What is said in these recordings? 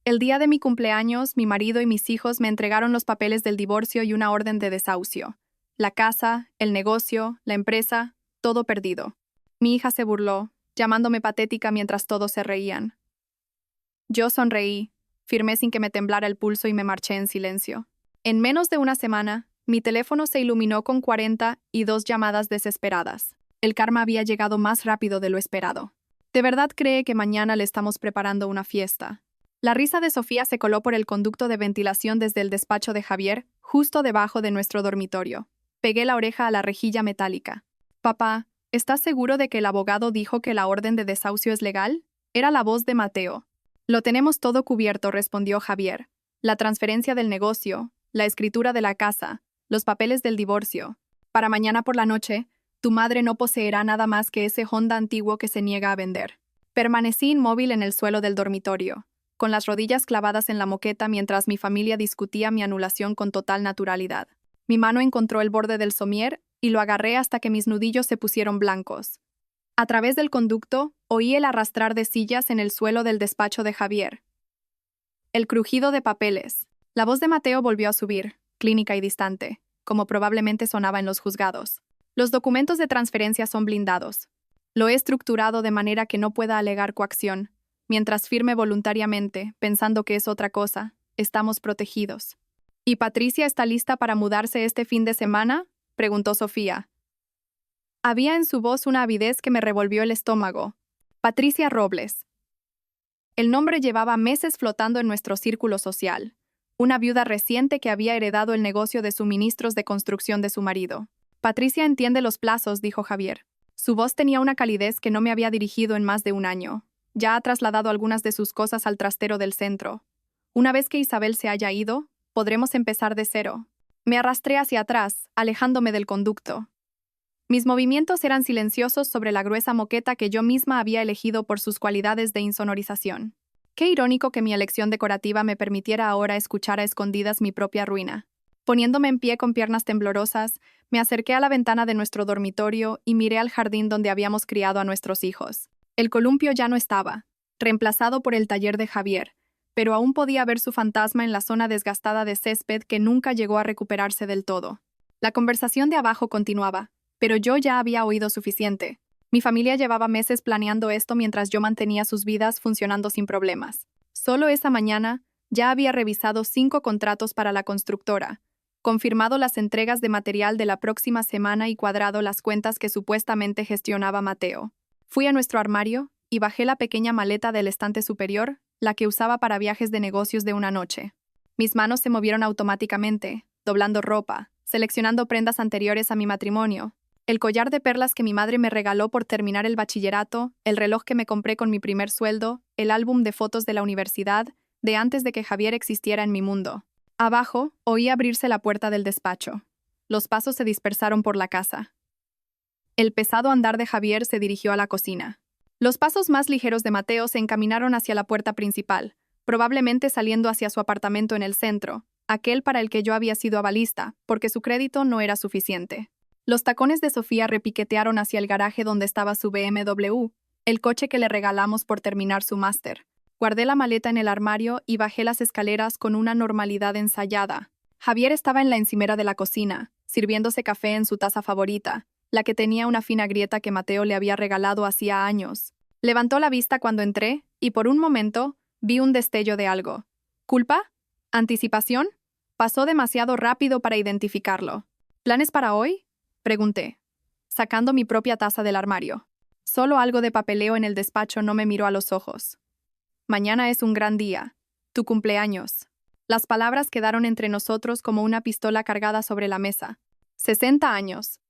El día de mi cumpleaños, mi marido y mis hijos me entregaron los papeles del divorcio y una orden de desahucio. La casa, el negocio, la empresa, todo perdido. Mi hija se burló, llamándome patética mientras todos se reían. Yo sonreí, firmé sin que me temblara el pulso y me marché en silencio. En menos de una semana, mi teléfono se iluminó con 42 llamadas desesperadas. El karma había llegado más rápido de lo esperado. ¿De verdad cree que mañana le estamos preparando una fiesta? La risa de Sofía se coló por el conducto de ventilación desde el despacho de Javier, justo debajo de nuestro dormitorio. Pegué la oreja a la rejilla metálica. Papá, ¿estás seguro de que el abogado dijo que la orden de desahucio es legal? Era la voz de Mateo. Lo tenemos todo cubierto, respondió Javier. La transferencia del negocio, la escritura de la casa, los papeles del divorcio. Para mañana por la noche, tu madre no poseerá nada más que ese Honda antiguo que se niega a vender. Permanecí inmóvil en el suelo del dormitorio, con las rodillas clavadas en la moqueta mientras mi familia discutía mi anulación con total naturalidad. Mi mano encontró el borde del somier y lo agarré hasta que mis nudillos se pusieron blancos. A través del conducto, oí el arrastrar de sillas en el suelo del despacho de Javier. El crujido de papeles. La voz de Mateo volvió a subir, clínica y distante, como probablemente sonaba en los juzgados. Los documentos de transferencia son blindados. Lo he estructurado de manera que no pueda alegar coacción. Mientras firme voluntariamente, pensando que es otra cosa, estamos protegidos. ¿Y Patricia está lista para mudarse este fin de semana?, preguntó Sofía. Había en su voz una avidez que me revolvió el estómago. Patricia Robles. El nombre llevaba meses flotando en nuestro círculo social. Una viuda reciente que había heredado el negocio de suministros de construcción de su marido. Patricia entiende los plazos, dijo Javier. Su voz tenía una calidez que no me había dirigido en más de un año. Ya ha trasladado algunas de sus cosas al trastero del centro. Una vez que Isabel se haya ido, podremos empezar de cero. Me arrastré hacia atrás, alejándome del conducto. Mis movimientos eran silenciosos sobre la gruesa moqueta que yo misma había elegido por sus cualidades de insonorización. Qué irónico que mi elección decorativa me permitiera ahora escuchar a escondidas mi propia ruina. Poniéndome en pie con piernas temblorosas, me acerqué a la ventana de nuestro dormitorio y miré al jardín donde habíamos criado a nuestros hijos. El columpio ya no estaba, reemplazado por el taller de Javier, pero aún podía ver su fantasma en la zona desgastada de césped que nunca llegó a recuperarse del todo. La conversación de abajo continuaba, pero yo ya había oído suficiente. Mi familia llevaba meses planeando esto mientras yo mantenía sus vidas funcionando sin problemas. Solo esa mañana, ya había revisado 5 contratos para la constructora, confirmado las entregas de material de la próxima semana y cuadrado las cuentas que supuestamente gestionaba Mateo. Fui a nuestro armario y bajé la pequeña maleta del estante superior, la que usaba para viajes de negocios de una noche. Mis manos se movieron automáticamente, doblando ropa, seleccionando prendas anteriores a mi matrimonio, el collar de perlas que mi madre me regaló por terminar el bachillerato, el reloj que me compré con mi primer sueldo, el álbum de fotos de la universidad, de antes de que Javier existiera en mi mundo. Abajo, oí abrirse la puerta del despacho. Los pasos se dispersaron por la casa. El pesado andar de Javier se dirigió a la cocina. Los pasos más ligeros de Mateo se encaminaron hacia la puerta principal, probablemente saliendo hacia su apartamento en el centro, aquel para el que yo había sido avalista, porque su crédito no era suficiente. Los tacones de Sofía repiquetearon hacia el garaje donde estaba su BMW, el coche que le regalamos por terminar su máster. Guardé la maleta en el armario y bajé las escaleras con una normalidad ensayada. Javier estaba en la encimera de la cocina, sirviéndose café en su taza favorita, la que tenía una fina grieta que Mateo le había regalado hacía años. Levantó la vista cuando entré y por un momento vi un destello de algo. ¿Culpa? ¿Anticipación? Pasó demasiado rápido para identificarlo. ¿Planes para hoy?, pregunté, sacando mi propia taza del armario. Solo algo de papeleo en el despacho no me miró a los ojos. Mañana es un gran día. Tu cumpleaños. Las palabras quedaron entre nosotros como una pistola cargada sobre la mesa. 60 años.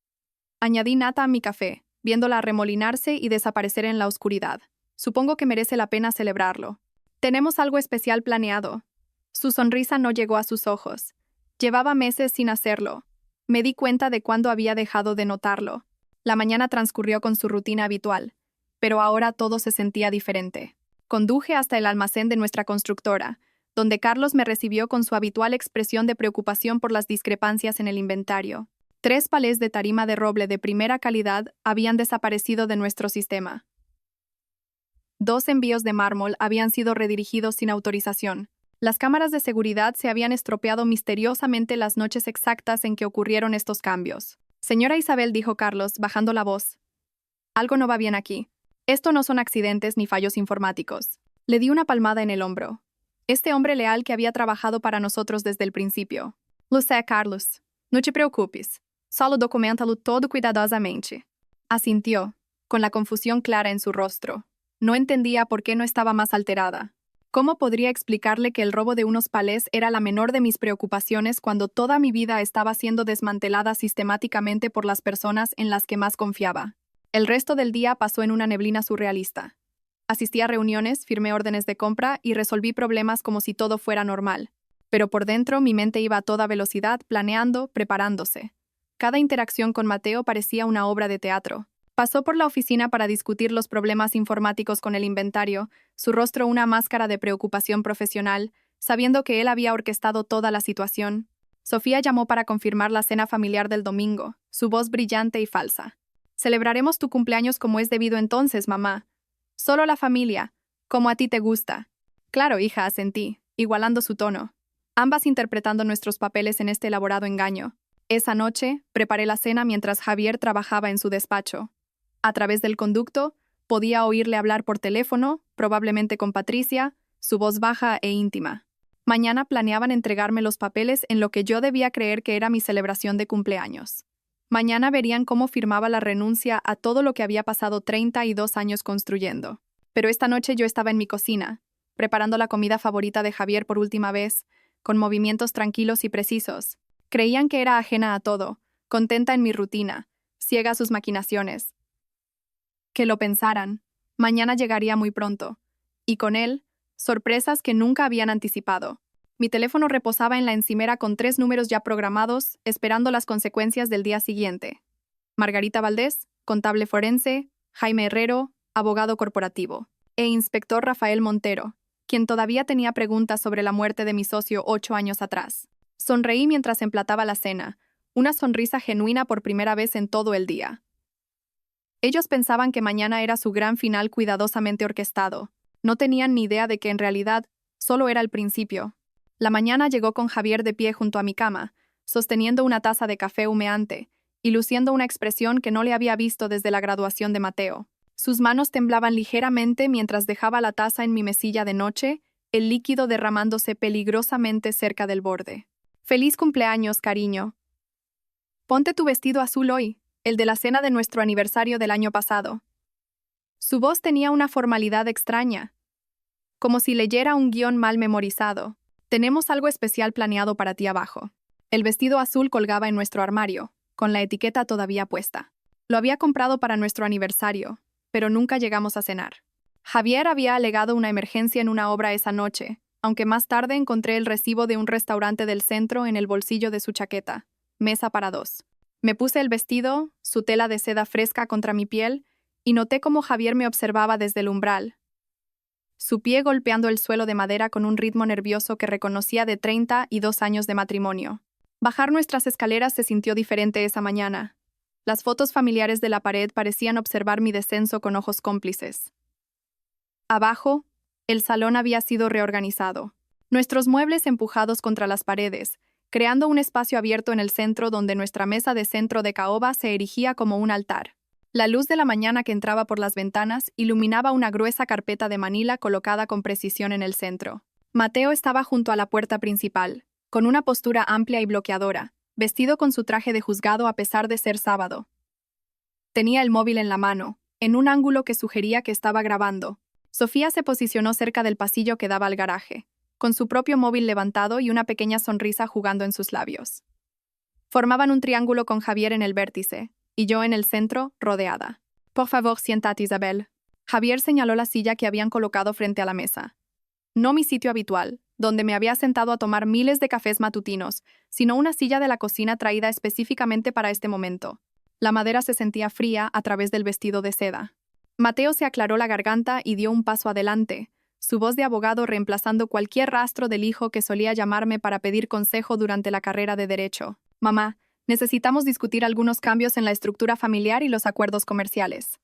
Añadí nata a mi café, viéndola arremolinarse y desaparecer en la oscuridad. Supongo que merece la pena celebrarlo. Tenemos algo especial planeado. Su sonrisa no llegó a sus ojos. Llevaba meses sin hacerlo. Me di cuenta de cuándo había dejado de notarlo. La mañana transcurrió con su rutina habitual, pero ahora todo se sentía diferente. Conduje hasta el almacén de nuestra constructora, donde Carlos me recibió con su habitual expresión de preocupación por las discrepancias en el inventario. 3 palés de tarima de roble de primera calidad habían desaparecido de nuestro sistema. 2 envíos de mármol habían sido redirigidos sin autorización. Las cámaras de seguridad se habían estropeado misteriosamente las noches exactas en que ocurrieron estos cambios. Señora Isabel, dijo Carlos, bajando la voz. Algo no va bien aquí. Esto no son accidentes ni fallos informáticos. Le di una palmada en el hombro. Este hombre leal que había trabajado para nosotros desde el principio. Lo sé, Carlos. No te preocupes. Solo documentalo todo cuidadosamente. Asintió, con la confusión clara en su rostro. No entendía por qué no estaba más alterada. ¿Cómo podría explicarle que el robo de unos palés era la menor de mis preocupaciones cuando toda mi vida estaba siendo desmantelada sistemáticamente por las personas en las que más confiaba? El resto del día pasó en una neblina surrealista. Asistí a reuniones, firmé órdenes de compra y resolví problemas como si todo fuera normal. Pero por dentro mi mente iba a toda velocidad, planeando, preparándose. Cada interacción con Mateo parecía una obra de teatro. Pasó por la oficina para discutir los problemas informáticos con el inventario, su rostro una máscara de preocupación profesional, sabiendo que él había orquestado toda la situación. Sofía llamó para confirmar la cena familiar del domingo, su voz brillante y falsa. Celebraremos tu cumpleaños como es debido entonces, mamá. Solo la familia, como a ti te gusta. Claro, hija, asentí, igualando su tono. Ambas interpretando nuestros papeles en este elaborado engaño. Esa noche, preparé la cena mientras Javier trabajaba en su despacho. A través del conducto, podía oírle hablar por teléfono, probablemente con Patricia, su voz baja e íntima. Mañana planeaban entregarme los papeles en lo que yo debía creer que era mi celebración de cumpleaños. Mañana verían cómo firmaba la renuncia a todo lo que había pasado 32 años construyendo. Pero esta noche yo estaba en mi cocina, preparando la comida favorita de Javier por última vez, con movimientos tranquilos y precisos. Creían que era ajena a todo, contenta en mi rutina, ciega a sus maquinaciones. Que lo pensaran. Mañana llegaría muy pronto. Y con él, sorpresas que nunca habían anticipado. Mi teléfono reposaba en la encimera con 3 números ya programados, esperando las consecuencias del día siguiente. Margarita Valdés, contable forense, Jaime Herrero, abogado corporativo, e inspector Rafael Montero, quien todavía tenía preguntas sobre la muerte de mi socio 8 años atrás. Sonreí mientras emplataba la cena, una sonrisa genuina por primera vez en todo el día. Ellos pensaban que mañana era su gran final cuidadosamente orquestado. No tenían ni idea de que en realidad solo era el principio. La mañana llegó con Javier de pie junto a mi cama, sosteniendo una taza de café humeante y luciendo una expresión que no le había visto desde la graduación de Mateo. Sus manos temblaban ligeramente mientras dejaba la taza en mi mesilla de noche, el líquido derramándose peligrosamente cerca del borde. «Feliz cumpleaños, cariño. Ponte tu vestido azul hoy, el de la cena de nuestro aniversario del año pasado». Su voz tenía una formalidad extraña, como si leyera un guión mal memorizado. «Tenemos algo especial planeado para ti abajo». El vestido azul colgaba en nuestro armario, con la etiqueta todavía puesta. Lo había comprado para nuestro aniversario, pero nunca llegamos a cenar. Javier había alegado una emergencia en una obra esa noche, aunque más tarde encontré el recibo de un restaurante del centro en el bolsillo de su chaqueta. Mesa para 2. Me puse el vestido, su tela de seda fresca contra mi piel, y noté cómo Javier me observaba desde el umbral, su pie golpeando el suelo de madera con un ritmo nervioso que reconocía de 32 años de matrimonio. Bajar nuestras escaleras se sintió diferente esa mañana. Las fotos familiares de la pared parecían observar mi descenso con ojos cómplices. Abajo, el salón había sido reorganizado. Nuestros muebles empujados contra las paredes, creando un espacio abierto en el centro donde nuestra mesa de centro de caoba se erigía como un altar. La luz de la mañana que entraba por las ventanas iluminaba una gruesa carpeta de manila colocada con precisión en el centro. Mateo estaba junto a la puerta principal, con una postura amplia y bloqueadora, vestido con su traje de juzgado a pesar de ser sábado. Tenía el móvil en la mano, en un ángulo que sugería que estaba grabando. Sofía se posicionó cerca del pasillo que daba al garaje, con su propio móvil levantado y una pequeña sonrisa jugando en sus labios. Formaban un triángulo con Javier en el vértice, y yo en el centro, rodeada. «Por favor, siéntate, Isabel». Javier señaló la silla que habían colocado frente a la mesa. No mi sitio habitual, donde me había sentado a tomar miles de cafés matutinos, sino una silla de la cocina traída específicamente para este momento. La madera se sentía fría a través del vestido de seda. Mateo se aclaró la garganta y dio un paso adelante, su voz de abogado reemplazando cualquier rastro del hijo que solía llamarme para pedir consejo durante la carrera de Derecho. «Mamá, necesitamos discutir algunos cambios en la estructura familiar y los acuerdos comerciales».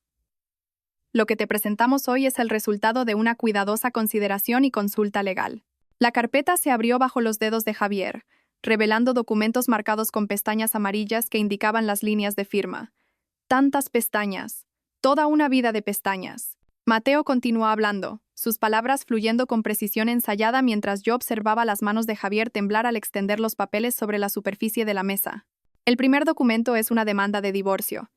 Lo que te presentamos hoy es el resultado de una cuidadosa consideración y consulta legal. La carpeta se abrió bajo los dedos de Javier, revelando documentos marcados con pestañas amarillas que indicaban las líneas de firma. Tantas pestañas. Toda una vida de pestañas. Mateo continuó hablando, sus palabras fluyendo con precisión ensayada mientras yo observaba las manos de Javier temblar al extender los papeles sobre la superficie de la mesa. El primer documento es una demanda de divorcio.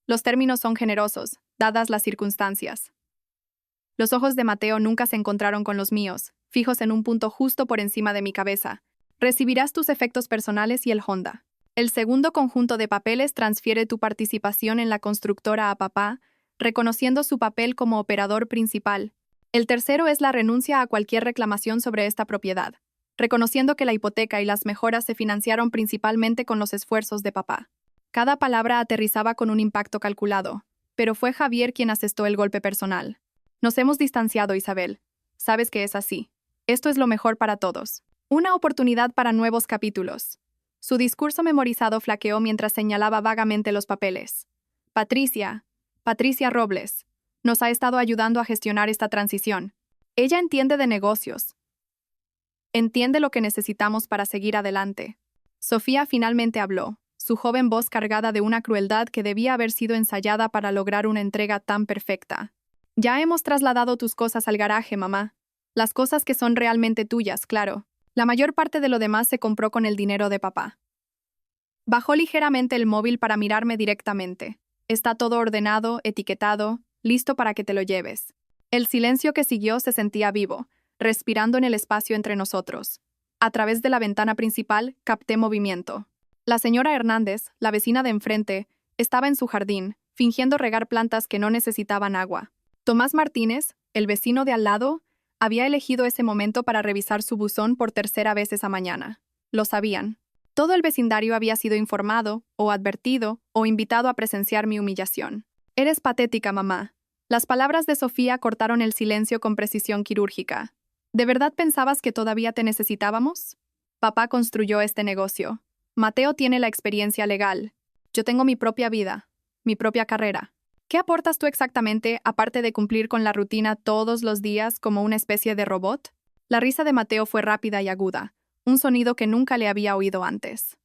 Los términos son generosos, dadas las circunstancias. Los ojos de Mateo nunca se encontraron con los míos, fijos en un punto justo por encima de mi cabeza. Recibirás tus efectos personales y el Honda. El segundo conjunto de papeles transfiere tu participación en la constructora a papá, reconociendo su papel como operador principal. El tercero es la renuncia a cualquier reclamación sobre esta propiedad, reconociendo que la hipoteca y las mejoras se financiaron principalmente con los esfuerzos de papá. Cada palabra aterrizaba con un impacto calculado, pero fue Javier quien asestó el golpe personal. Nos hemos distanciado, Isabel. Sabes que es así. Esto es lo mejor para todos. Una oportunidad para nuevos capítulos. Su discurso memorizado flaqueó mientras señalaba vagamente los papeles. Patricia Robles, nos ha estado ayudando a gestionar esta transición. Ella entiende de negocios. Entiende lo que necesitamos para seguir adelante. Sofía finalmente habló, su joven voz cargada de una crueldad que debía haber sido ensayada para lograr una entrega tan perfecta. Ya hemos trasladado tus cosas al garaje, mamá. Las cosas que son realmente tuyas, claro. La mayor parte de lo demás se compró con el dinero de papá. Bajó ligeramente el móvil para mirarme directamente. Está todo ordenado, etiquetado, listo para que te lo lleves. El silencio que siguió se sentía vivo, respirando en el espacio entre nosotros. A través de la ventana principal, capté movimiento. La señora Hernández, la vecina de enfrente, estaba en su jardín, fingiendo regar plantas que no necesitaban agua. Tomás Martínez, el vecino de al lado, había elegido ese momento para revisar su buzón por tercera vez esa mañana. Lo sabían. Todo el vecindario había sido informado, o advertido, o invitado a presenciar mi humillación. Eres patética, mamá. Las palabras de Sofía cortaron el silencio con precisión quirúrgica. ¿De verdad pensabas que todavía te necesitábamos? Papá construyó este negocio. Mateo tiene la experiencia legal. Yo tengo mi propia vida, mi propia carrera. ¿Qué aportas tú exactamente, aparte de cumplir con la rutina todos los días como una especie de robot? La risa de Mateo fue rápida y aguda, un sonido que nunca le había oído antes.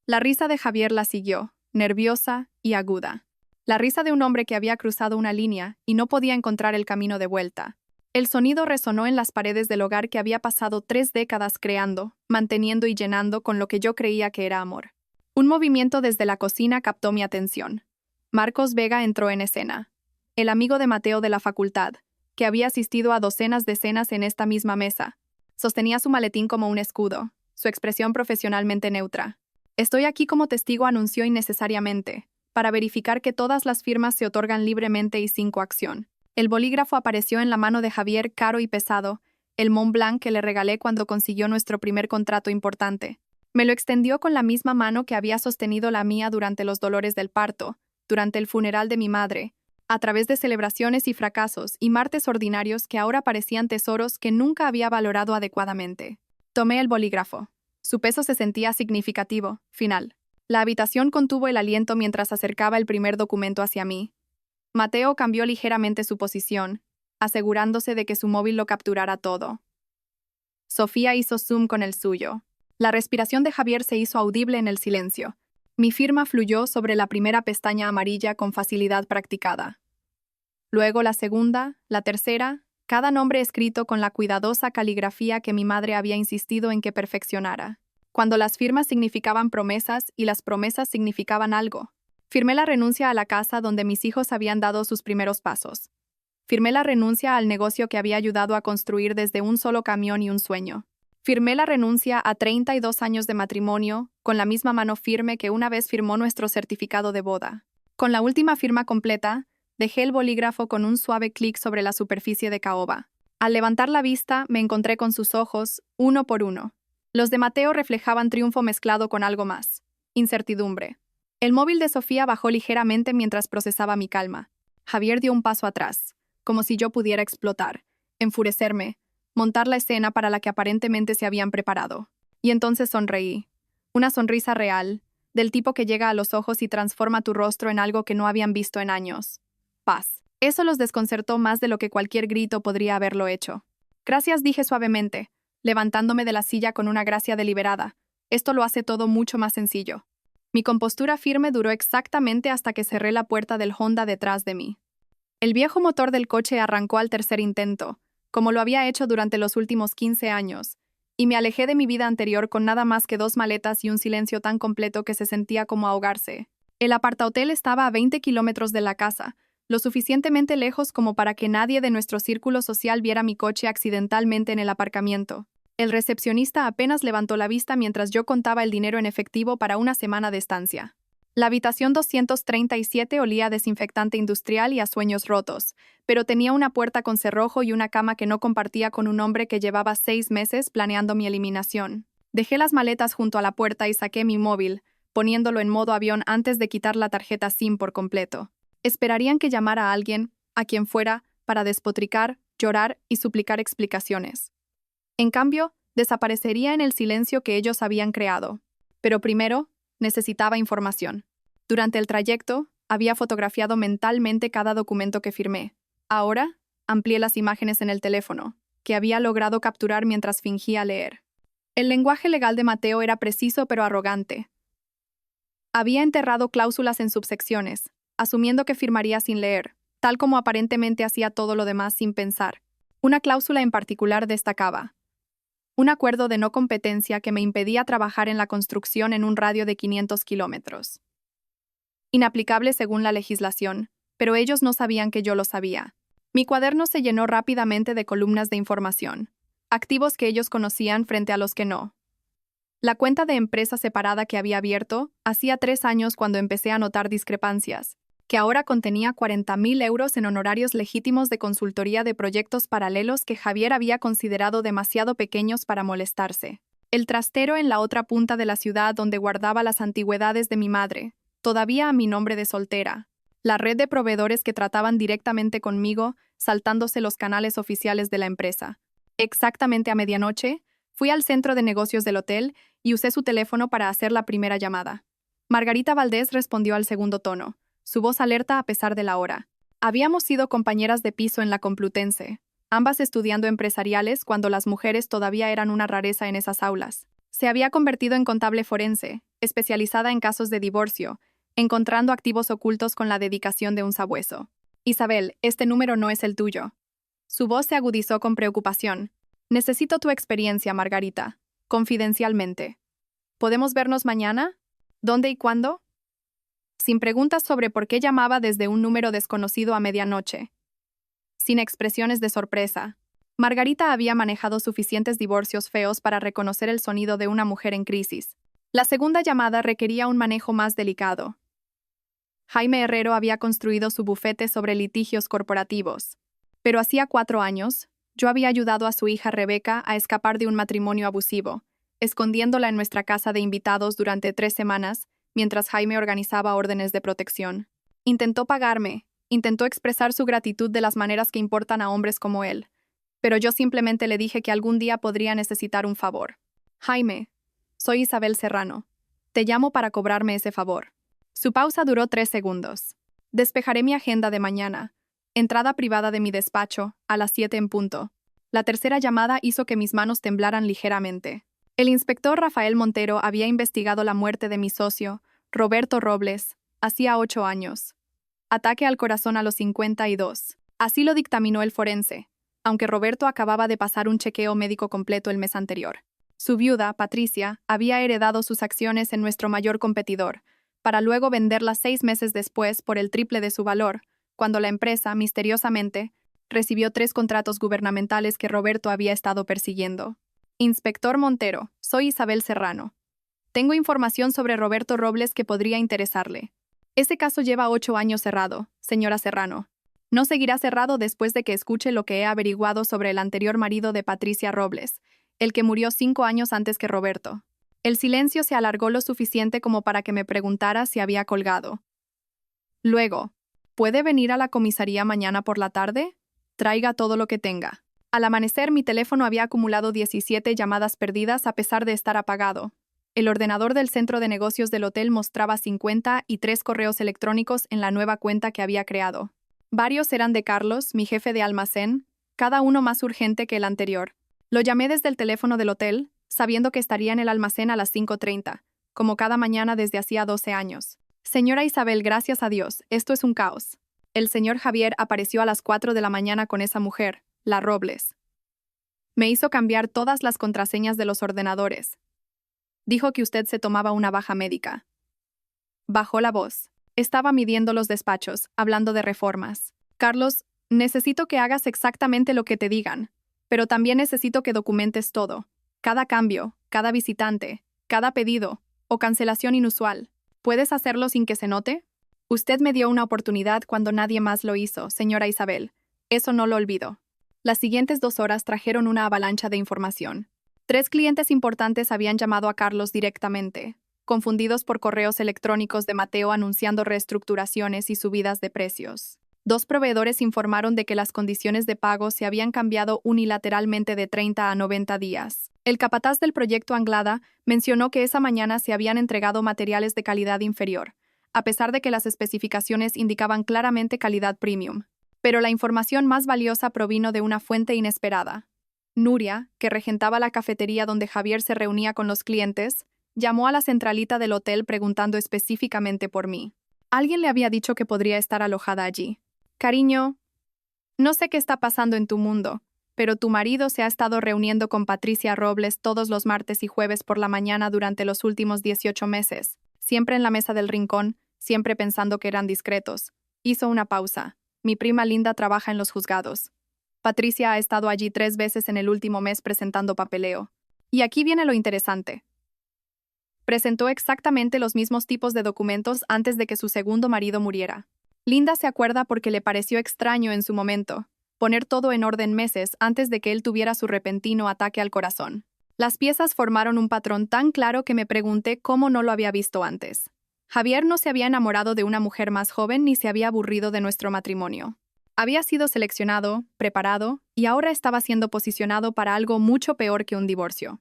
La risa de Javier la siguió, nerviosa y aguda. La risa de un hombre que había cruzado una línea y no podía encontrar el camino de vuelta. El sonido resonó en las paredes del hogar que había pasado 3 décadas creando, manteniendo y llenando con lo que yo creía que era amor. Un movimiento desde la cocina captó mi atención. Marcos Vega entró en escena. El amigo de Mateo de la facultad, que había asistido a docenas de cenas en esta misma mesa. Sostenía su maletín como un escudo, su expresión profesionalmente neutra. Estoy aquí como testigo, anunció innecesariamente, para verificar que todas las firmas se otorgan libremente y sin coacción. El bolígrafo apareció en la mano de Javier, caro y pesado, el Mont Blanc que le regalé cuando consiguió nuestro primer contrato importante. Me lo extendió con la misma mano que había sostenido la mía durante los dolores del parto, durante el funeral de mi madre, a través de celebraciones y fracasos y martes ordinarios que ahora parecían tesoros que nunca había valorado adecuadamente. Tomé el bolígrafo. Su peso se sentía significativo, final. La habitación contuvo el aliento mientras acercaba el primer documento hacia mí. Mateo cambió ligeramente su posición, asegurándose de que su móvil lo capturara todo. Sofía hizo zoom con el suyo. La respiración de Javier se hizo audible en el silencio. Mi firma fluyó sobre la primera pestaña amarilla con facilidad practicada. Luego la segunda, la tercera, cada nombre escrito con la cuidadosa caligrafía que mi madre había insistido en que perfeccionara. Cuando las firmas significaban promesas y las promesas significaban algo. Firmé la renuncia a la casa donde mis hijos habían dado sus primeros pasos. Firmé la renuncia al negocio que había ayudado a construir desde un solo camión y un sueño. Firmé la renuncia a 32 años de matrimonio, con la misma mano firme que una vez firmó nuestro certificado de boda. Con la última firma completa, dejé el bolígrafo con un suave clic sobre la superficie de caoba. Al levantar la vista, me encontré con sus ojos, uno por uno. Los de Mateo reflejaban triunfo mezclado con algo más. Incertidumbre. El móvil de Sofía bajó ligeramente mientras procesaba mi calma. Javier dio un paso atrás, como si yo pudiera explotar, enfurecerme, montar la escena para la que aparentemente se habían preparado. Y entonces sonreí. Una sonrisa real, del tipo que llega a los ojos y transforma tu rostro en algo que no habían visto en años. paz. Eso los desconcertó más de lo que cualquier grito podría haberlo hecho. Gracias, dije suavemente, levantándome de la silla con una gracia deliberada. Esto lo hace todo mucho más sencillo. Mi compostura firme duró exactamente hasta que cerré la puerta del Honda detrás de mí. El viejo motor del coche arrancó al tercer intento, como lo había hecho durante los últimos 15 años, y me alejé de mi vida anterior con nada más que 2 maletas y un silencio tan completo que se sentía como ahogarse. El apartahotel estaba a 20 kilómetros de la casa, lo suficientemente lejos como para que nadie de nuestro círculo social viera mi coche accidentalmente en el aparcamiento. El recepcionista apenas levantó la vista mientras yo contaba el dinero en efectivo para una semana de estancia. La habitación 237 olía a desinfectante industrial y a sueños rotos, pero tenía una puerta con cerrojo y una cama que no compartía con un hombre que llevaba 6 meses planeando mi eliminación. Dejé las maletas junto a la puerta y saqué mi móvil, poniéndolo en modo avión antes de quitar la tarjeta SIM por completo. Esperarían que llamara a alguien, a quien fuera, para despotricar, llorar y suplicar explicaciones. En cambio, desaparecería en el silencio que ellos habían creado. Pero primero, necesitaba información. Durante el trayecto, había fotografiado mentalmente cada documento que firmé. Ahora, amplié las imágenes en el teléfono, que había logrado capturar mientras fingía leer. El lenguaje legal de Mateo era preciso pero arrogante. Había enterrado cláusulas en subsecciones, asumiendo que firmaría sin leer, tal como aparentemente hacía todo lo demás sin pensar. Una cláusula en particular destacaba: un acuerdo de no competencia que me impedía trabajar en la construcción en un radio de 500 kilómetros. Inaplicable según la legislación, pero ellos no sabían que yo lo sabía. Mi cuaderno se llenó rápidamente de columnas de información, activos que ellos conocían frente a los que no. La cuenta de empresa separada que había abierto hacía 3 años cuando empecé a notar discrepancias, que ahora contenía 40.000 euros en honorarios legítimos de consultoría de proyectos paralelos que Javier había considerado demasiado pequeños para molestarse. El trastero en la otra punta de la ciudad donde guardaba las antigüedades de mi madre, todavía a mi nombre de soltera. La red de proveedores que trataban directamente conmigo, saltándose los canales oficiales de la empresa. Exactamente a medianoche, fui al centro de negocios del hotel y usé su teléfono para hacer la primera llamada. Margarita Valdés respondió al segundo tono, su voz alerta a pesar de la hora. Habíamos sido compañeras de piso en la Complutense, ambas estudiando empresariales cuando las mujeres todavía eran una rareza en esas aulas. Se había convertido en contable forense, especializada en casos de divorcio, encontrando activos ocultos con la dedicación de un sabueso. Isabel, este número no es el tuyo. Su voz se agudizó con preocupación. Necesito tu experiencia, Margarita. Confidencialmente. ¿Podemos vernos mañana? ¿Dónde y cuándo? Sin preguntas sobre por qué llamaba desde un número desconocido a medianoche. Sin expresiones de sorpresa. Margarita había manejado suficientes divorcios feos para reconocer el sonido de una mujer en crisis. La segunda llamada requería un manejo más delicado. Jaime Herrero había construido su bufete sobre litigios corporativos. Pero hacía 4 años, yo había ayudado a su hija Rebeca a escapar de un matrimonio abusivo, escondiéndola en nuestra casa de invitados durante 3 semanas, mientras Jaime organizaba órdenes de protección. Intentó pagarme, intentó expresar su gratitud de las maneras que importan a hombres como él, pero yo simplemente le dije que algún día podría necesitar un favor. Jaime, soy Isabel Serrano. Te llamo para cobrarme ese favor. Su pausa duró 3 segundos. Despejaré mi agenda de mañana. Entrada privada de mi despacho, a las 7 en punto. La tercera llamada hizo que mis manos temblaran ligeramente. El inspector Rafael Montero había investigado la muerte de mi socio, Roberto Robles, hacía 8 años. Ataque al corazón a los 52. Así lo dictaminó el forense, aunque Roberto acababa de pasar un chequeo médico completo el mes anterior. Su viuda, Patricia, había heredado sus acciones en nuestro mayor competidor, para luego venderlas 6 meses después por el triple de su valor, cuando la empresa, misteriosamente, recibió 3 contratos gubernamentales que Roberto había estado persiguiendo. Inspector Montero, soy Isabel Serrano. Tengo información sobre Roberto Robles que podría interesarle. Ese caso lleva 8 años cerrado, señora Serrano. No seguirá cerrado después de que escuche lo que he averiguado sobre el anterior marido de Patricia Robles, el que murió 5 años antes que Roberto. El silencio se alargó lo suficiente como para que me preguntara si había colgado. Luego, ¿puede venir a la comisaría mañana por la tarde? Traiga todo lo que tenga. Al amanecer, mi teléfono había acumulado 17 llamadas perdidas a pesar de estar apagado. El ordenador del centro de negocios del hotel mostraba 53 correos electrónicos en la nueva cuenta que había creado. Varios eran de Carlos, mi jefe de almacén, cada uno más urgente que el anterior. Lo llamé desde el teléfono del hotel, sabiendo que estaría en el almacén a las 5:30, como cada mañana desde hacía 12 años. Señora Isabel, gracias a Dios, esto es un caos. El señor Javier apareció a las 4 de la mañana con esa mujer, la Robles. Me hizo cambiar todas las contraseñas de los ordenadores. Dijo que usted se tomaba una baja médica. Bajó la voz. Estaba midiendo los despachos, hablando de reformas. Carlos, necesito que hagas exactamente lo que te digan, pero también necesito que documentes todo. Cada cambio, cada visitante, cada pedido o cancelación inusual. ¿Puedes hacerlo sin que se note? Usted me dio una oportunidad cuando nadie más lo hizo, señora Isabel. Eso no lo olvido. Las siguientes 2 horas trajeron una avalancha de información. 3 clientes importantes habían llamado a Carlos directamente, confundidos por correos electrónicos de Mateo anunciando reestructuraciones y subidas de precios. 2 proveedores informaron de que las condiciones de pago se habían cambiado unilateralmente de 30 a 90 días. El capataz del proyecto Anglada mencionó que esa mañana se habían entregado materiales de calidad inferior, a pesar de que las especificaciones indicaban claramente calidad premium. Pero la información más valiosa provino de una fuente inesperada. Nuria, que regentaba la cafetería donde Javier se reunía con los clientes, llamó a la centralita del hotel preguntando específicamente por mí. Alguien le había dicho que podría estar alojada allí. Cariño, no sé qué está pasando en tu mundo, pero tu marido se ha estado reuniendo con Patricia Robles todos los martes y jueves por la mañana durante los últimos 18 meses, siempre en la mesa del rincón, siempre pensando que eran discretos. Hizo una pausa. Mi prima Linda trabaja en los juzgados. Patricia ha estado allí 3 veces en el último mes presentando papeleo. Y aquí viene lo interesante. Presentó exactamente los mismos tipos de documentos antes de que su segundo marido muriera. Linda se acuerda porque le pareció extraño en su momento poner todo en orden meses antes de que él tuviera su repentino ataque al corazón. Las piezas formaron un patrón tan claro que me pregunté cómo no lo había visto antes. Javier no se había enamorado de una mujer más joven ni se había aburrido de nuestro matrimonio. Había sido seleccionado, preparado, y ahora estaba siendo posicionado para algo mucho peor que un divorcio.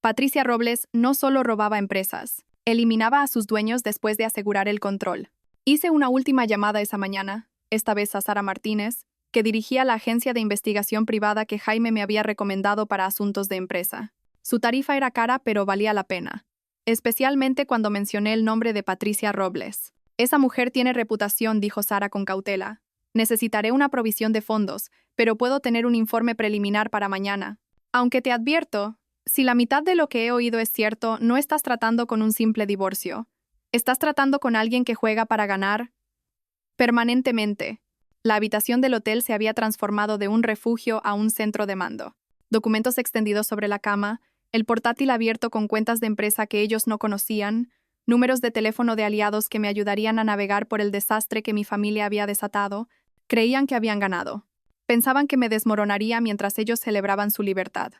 Patricia Robles no solo robaba empresas, eliminaba a sus dueños después de asegurar el control. Hice una última llamada esa mañana, esta vez a Sara Martínez, que dirigía la agencia de investigación privada que Jaime me había recomendado para asuntos de empresa. Su tarifa era cara, pero valía la pena, especialmente cuando mencioné el nombre de Patricia Robles. Esa mujer tiene reputación, dijo Sara con cautela. Necesitaré una provisión de fondos, pero puedo tener un informe preliminar para mañana. Aunque te advierto, si la mitad de lo que he oído es cierto, no estás tratando con un simple divorcio. Estás tratando con alguien que juega para ganar permanentemente. La habitación del hotel se había transformado de un refugio a un centro de mando. Documentos extendidos sobre la cama, el portátil abierto con cuentas de empresa que ellos no conocían, números de teléfono de aliados que me ayudarían a navegar por el desastre que mi familia había desatado. Creían que habían ganado. Pensaban que me desmoronaría mientras ellos celebraban su libertad.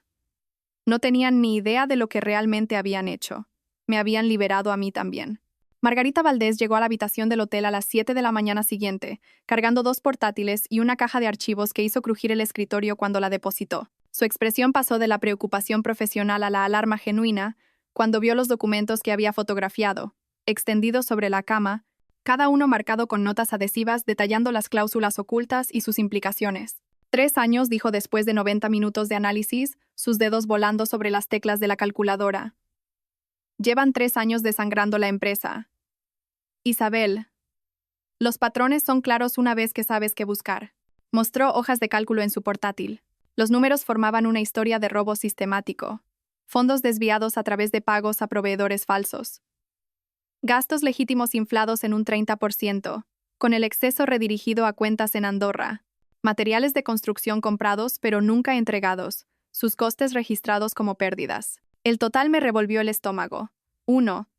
No tenían ni idea de lo que realmente habían hecho. Me habían liberado a mí también. Margarita Valdés llegó a la habitación del hotel a las 7 de la mañana siguiente, cargando 2 portátiles y una caja de archivos que hizo crujir el escritorio cuando la depositó. Su expresión pasó de la preocupación profesional a la alarma genuina cuando vio los documentos que había fotografiado, extendidos sobre la cama, cada uno marcado con notas adhesivas detallando las cláusulas ocultas y sus implicaciones. 3 años, dijo después de 90 minutos de análisis, sus dedos volando sobre las teclas de la calculadora. Llevan 3 años desangrando la empresa. Isabel. Los patrones son claros una vez que sabes qué buscar. Mostró hojas de cálculo en su portátil. Los números formaban una historia de robo sistemático. Fondos desviados a través de pagos a proveedores falsos. Gastos legítimos inflados en un 30%, con el exceso redirigido a cuentas en Andorra. Materiales de construcción comprados pero nunca entregados, sus costes registrados como pérdidas. El total me revolvió el estómago.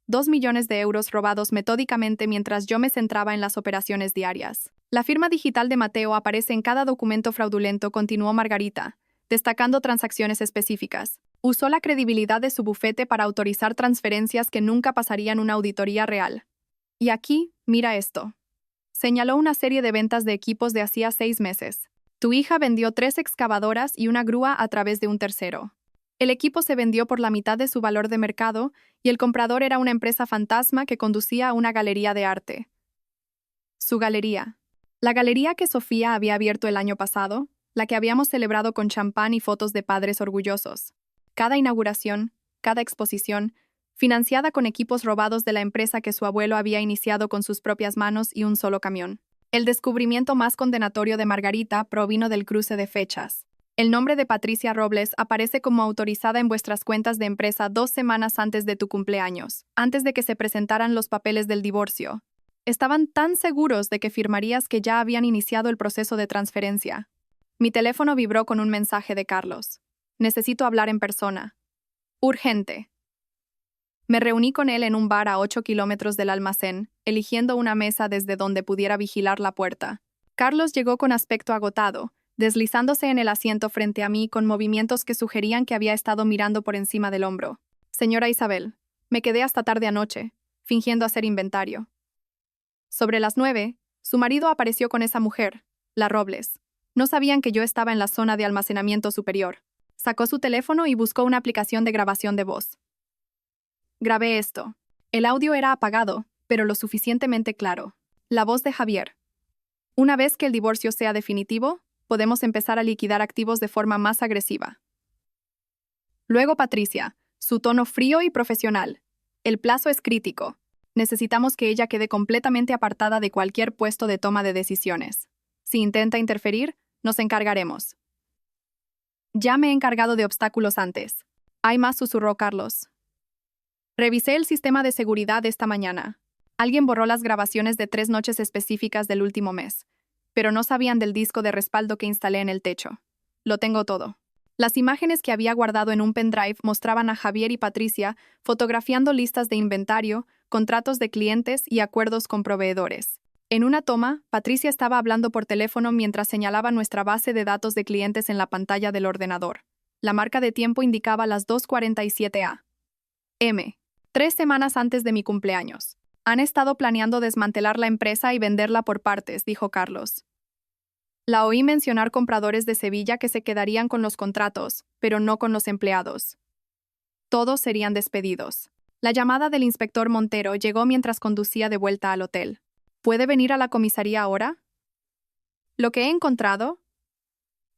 2 millones de euros robados metódicamente mientras yo me centraba en las operaciones diarias. La firma digital de Mateo aparece en cada documento fraudulento, continuó Margarita, destacando transacciones específicas. Usó la credibilidad de su bufete para autorizar transferencias que nunca pasarían una auditoría real. Y aquí, mira esto. Señaló una serie de ventas de equipos de hacía 6 meses. Tu hija vendió 3 excavadoras y una grúa a través de un tercero. El equipo se vendió por la mitad de su valor de mercado y el comprador era una empresa fantasma que conducía a una galería de arte. Su galería. La galería que Sofía había abierto el año pasado, la que habíamos celebrado con champán y fotos de padres orgullosos. Cada inauguración, cada exposición, financiada con equipos robados de la empresa que su abuelo había iniciado con sus propias manos y un solo camión. El descubrimiento más condenatorio de Margarita provino del cruce de fechas. El nombre de Patricia Robles aparece como autorizada en vuestras cuentas de empresa 2 semanas antes de tu cumpleaños, antes de que se presentaran los papeles del divorcio. Estaban tan seguros de que firmarías que ya habían iniciado el proceso de transferencia. Mi teléfono vibró con un mensaje de Carlos. Necesito hablar en persona. Urgente. Me reuní con él en un bar a 8 kilómetros del almacén, eligiendo una mesa desde donde pudiera vigilar la puerta. Carlos llegó con aspecto agotado, deslizándose en el asiento frente a mí con movimientos que sugerían que había estado mirando por encima del hombro. Señora Isabel, me quedé hasta tarde anoche, fingiendo hacer inventario. Sobre las 9, su marido apareció con esa mujer, la Robles. No sabían que yo estaba en la zona de almacenamiento superior. Sacó su teléfono y buscó una aplicación de grabación de voz. Grabé esto. El audio era apagado, pero lo suficientemente claro. La voz de Javier. Una vez que el divorcio sea definitivo, podemos empezar a liquidar activos de forma más agresiva. Luego Patricia, su tono frío y profesional. El plazo es crítico. Necesitamos que ella quede completamente apartada de cualquier puesto de toma de decisiones. Si intenta interferir, nos encargaremos. Ya me he encargado de obstáculos antes. Hay más, susurró Carlos. Revisé el sistema de seguridad esta mañana. Alguien borró las grabaciones de 3 noches específicas del último mes, pero no sabían del disco de respaldo que instalé en el techo. Lo tengo todo. Las imágenes que había guardado en un pendrive mostraban a Javier y Patricia fotografiando listas de inventario, contratos de clientes y acuerdos con proveedores. En una toma, Patricia estaba hablando por teléfono mientras señalaba nuestra base de datos de clientes en la pantalla del ordenador. La marca de tiempo indicaba las 2:47 a.m., 3 semanas antes de mi cumpleaños. Han estado planeando desmantelar la empresa y venderla por partes, dijo Carlos. La oí mencionar compradores de Sevilla que se quedarían con los contratos, pero no con los empleados. Todos serían despedidos. La llamada del inspector Montero llegó mientras conducía de vuelta al hotel. ¿Puede venir a la comisaría ahora? ¿Lo que he encontrado?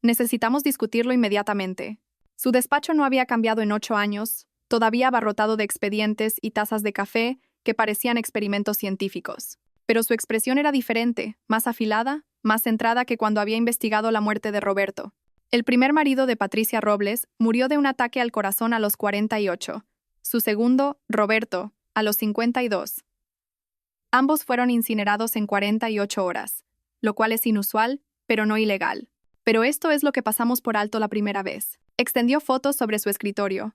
Necesitamos discutirlo inmediatamente. Su despacho no había cambiado en 8 años, todavía abarrotado de expedientes y tazas de café que parecían experimentos científicos. Pero su expresión era diferente, más afilada, más centrada que cuando había investigado la muerte de Roberto. El primer marido de Patricia Robles murió de un ataque al corazón a los 48. Su segundo, Roberto, a los 52. Ambos fueron incinerados en 48 horas, lo cual es inusual, pero no ilegal. Pero esto es lo que pasamos por alto la primera vez. Extendió fotos sobre su escritorio.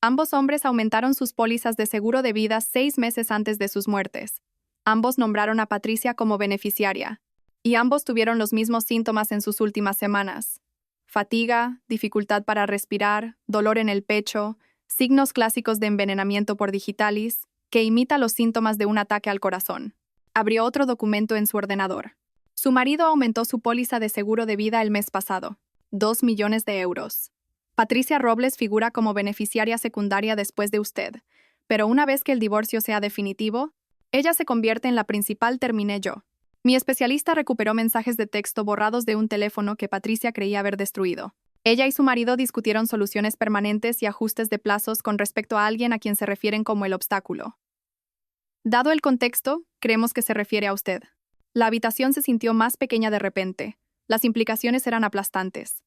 Ambos hombres aumentaron sus pólizas de seguro de vida 6 meses antes de sus muertes. Ambos nombraron a Patricia como beneficiaria. Y ambos tuvieron los mismos síntomas en sus últimas semanas. Fatiga, dificultad para respirar, dolor en el pecho, signos clásicos de envenenamiento por digitalis, que imita los síntomas de un ataque al corazón. Abrió otro documento en su ordenador. Su marido aumentó su póliza de seguro de vida el mes pasado. 2 millones de euros. Patricia Robles figura como beneficiaria secundaria después de usted, pero una vez que el divorcio sea definitivo, ella se convierte en la principal, terminé yo. Mi especialista recuperó mensajes de texto borrados de un teléfono que Patricia creía haber destruido. Ella y su marido discutieron soluciones permanentes y ajustes de plazos con respecto a alguien a quien se refieren como el obstáculo. Dado el contexto, creemos que se refiere a usted. La habitación se sintió más pequeña de repente. Las implicaciones eran aplastantes.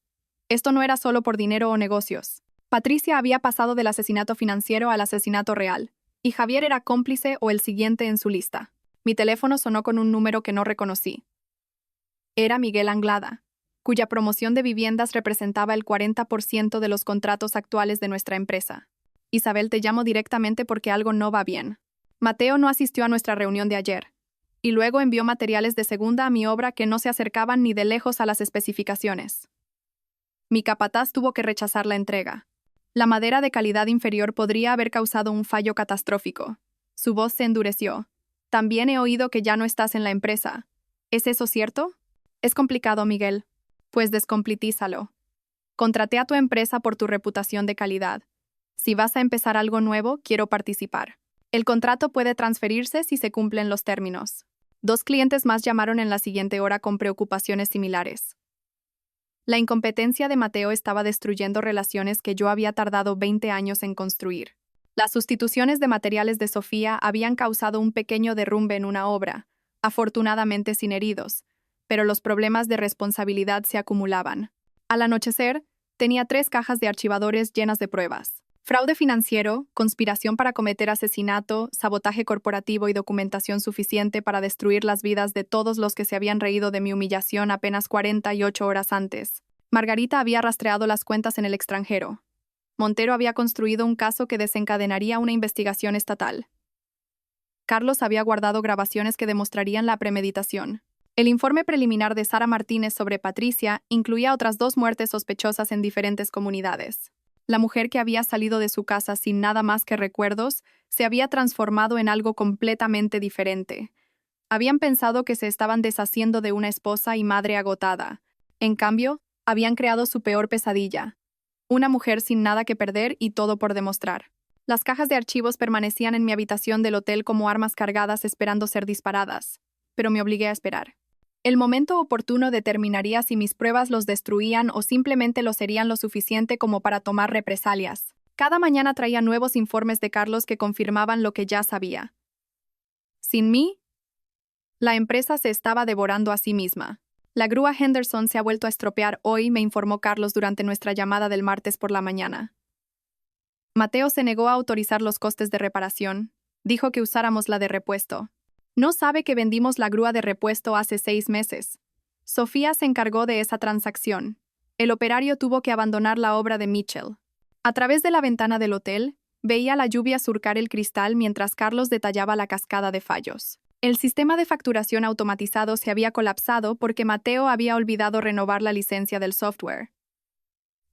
Esto no era solo por dinero o negocios. Patricia había pasado del asesinato financiero al asesinato real, y Javier era cómplice o el siguiente en su lista. Mi teléfono sonó con un número que no reconocí. Era Miguel Anglada, cuya promoción de viviendas representaba el 40% de los contratos actuales de nuestra empresa. Isabel, te llamo directamente porque algo no va bien. Mateo no asistió a nuestra reunión de ayer, y luego envió materiales de segunda a mi obra que no se acercaban ni de lejos a las especificaciones. Mi capataz tuvo que rechazar la entrega. La madera de calidad inferior podría haber causado un fallo catastrófico. Su voz se endureció. También he oído que ya no estás en la empresa. ¿Es eso cierto? Es complicado, Miguel. Pues descomplitízalo. Contraté a tu empresa por tu reputación de calidad. Si vas a empezar algo nuevo, quiero participar. El contrato puede transferirse si se cumplen los términos. 2 clientes más llamaron en la siguiente hora con preocupaciones similares. La incompetencia de Mateo estaba destruyendo relaciones que yo había tardado 20 años en construir. Las sustituciones de materiales de Sofía habían causado un pequeño derrumbe en una obra, afortunadamente sin heridos, pero los problemas de responsabilidad se acumulaban. Al anochecer, tenía 3 cajas de archivadores llenas de pruebas. Fraude financiero, conspiración para cometer asesinato, sabotaje corporativo y documentación suficiente para destruir las vidas de todos los que se habían reído de mi humillación apenas 48 horas antes. Margarita había rastreado las cuentas en el extranjero. Montero había construido un caso que desencadenaría una investigación estatal. Carlos había guardado grabaciones que demostrarían la premeditación. El informe preliminar de Sara Martínez sobre Patricia incluía otras 2 muertes sospechosas en diferentes comunidades. La mujer que había salido de su casa sin nada más que recuerdos se había transformado en algo completamente diferente. Habían pensado que se estaban deshaciendo de una esposa y madre agotada. En cambio, habían creado su peor pesadilla. Una mujer sin nada que perder y todo por demostrar. Las cajas de archivos permanecían en mi habitación del hotel como armas cargadas esperando ser disparadas, pero me obligué a esperar. El momento oportuno determinaría si mis pruebas los destruían o simplemente lo serían lo suficiente como para tomar represalias. Cada mañana traía nuevos informes de Carlos que confirmaban lo que ya sabía. Sin mí, la empresa se estaba devorando a sí misma. La grúa Henderson se ha vuelto a estropear hoy, me informó Carlos durante nuestra llamada del martes por la mañana. Mateo se negó a autorizar los costes de reparación. Dijo que usáramos la de repuesto. No sabe que vendimos la grúa de repuesto hace 6 meses. Sofía se encargó de esa transacción. El operario tuvo que abandonar la obra de Mitchell. A través de la ventana del hotel, veía la lluvia surcar el cristal mientras Carlos detallaba la cascada de fallos. El sistema de facturación automatizado se había colapsado porque Mateo había olvidado renovar la licencia del software.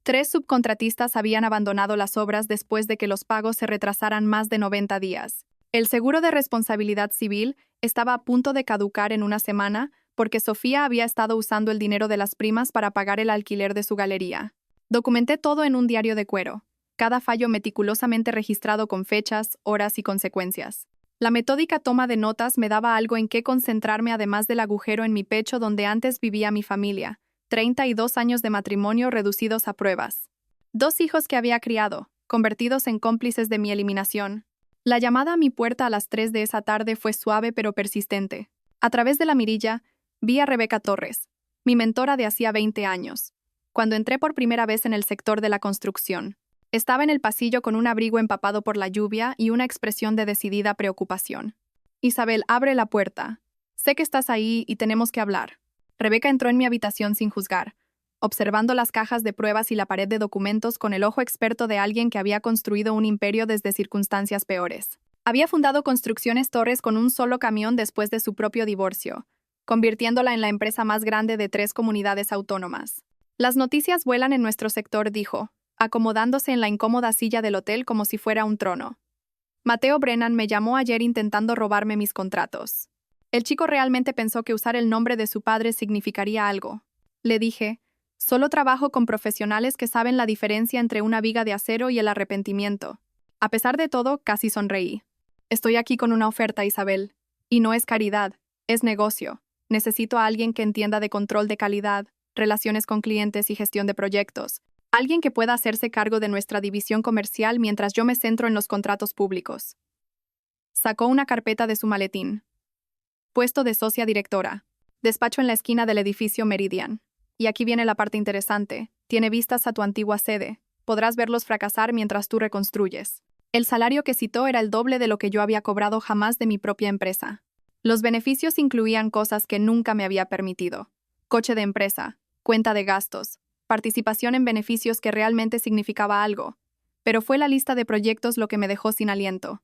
3 subcontratistas habían abandonado las obras después de que los pagos se retrasaran más de 90 días. El seguro de responsabilidad civil estaba a punto de caducar en una semana porque Sofía había estado usando el dinero de las primas para pagar el alquiler de su galería. Documenté todo en un diario de cuero, cada fallo meticulosamente registrado con fechas, horas y consecuencias. La metódica toma de notas me daba algo en qué concentrarme además del agujero en mi pecho donde antes vivía mi familia, 32 años de matrimonio reducidos a pruebas. 2 hijos que había criado, convertidos en cómplices de mi eliminación. La llamada a mi puerta a las 3 de esa tarde fue suave pero persistente. A través de la mirilla, vi a Rebeca Torres, mi mentora de hacía 20 años, cuando entré por primera vez en el sector de la construcción. Estaba en el pasillo con un abrigo empapado por la lluvia y una expresión de decidida preocupación. Isabel, abre la puerta. Sé que estás ahí y tenemos que hablar. Rebeca entró en mi habitación sin juzgar, observando las cajas de pruebas y la pared de documentos con el ojo experto de alguien que había construido un imperio desde circunstancias peores. Había fundado Construcciones Torres con un solo camión después de su propio divorcio, convirtiéndola en la empresa más grande de 3 comunidades autónomas. Las noticias vuelan en nuestro sector, dijo, acomodándose en la incómoda silla del hotel como si fuera un trono. Mateo Brennan me llamó ayer intentando robarme mis contratos. El chico realmente pensó que usar el nombre de su padre significaría algo. Le dije, solo trabajo con profesionales que saben la diferencia entre una viga de acero y el arrepentimiento. A pesar de todo, casi sonreí. Estoy aquí con una oferta, Isabel. Y no es caridad, es negocio. Necesito a alguien que entienda de control de calidad, relaciones con clientes y gestión de proyectos. Alguien que pueda hacerse cargo de nuestra división comercial mientras yo me centro en los contratos públicos. Sacó una carpeta de su maletín. Puesto de socia directora. Despacho en la esquina del edificio Meridian. Y aquí viene la parte interesante. Tiene vistas a tu antigua sede. Podrás verlos fracasar mientras tú reconstruyes. El salario que citó era el doble de lo que yo había cobrado jamás de mi propia empresa. Los beneficios incluían cosas que nunca me había permitido. Coche de empresa, cuenta de gastos, participación en beneficios que realmente significaba algo. Pero fue la lista de proyectos lo que me dejó sin aliento.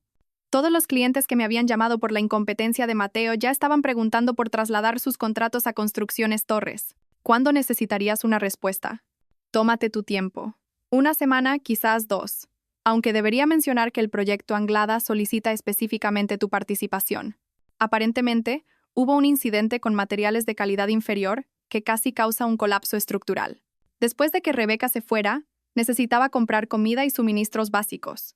Todos los clientes que me habían llamado por la incompetencia de Mateo ya estaban preguntando por trasladar sus contratos a Construcciones Torres. ¿Cuándo necesitarías una respuesta? Tómate tu tiempo. 1 semana, quizás 2. Aunque debería mencionar que el proyecto Anglada solicita específicamente tu participación. Aparentemente, hubo un incidente con materiales de calidad inferior que casi causa un colapso estructural. Después de que Rebeca se fuera, necesitaba comprar comida y suministros básicos.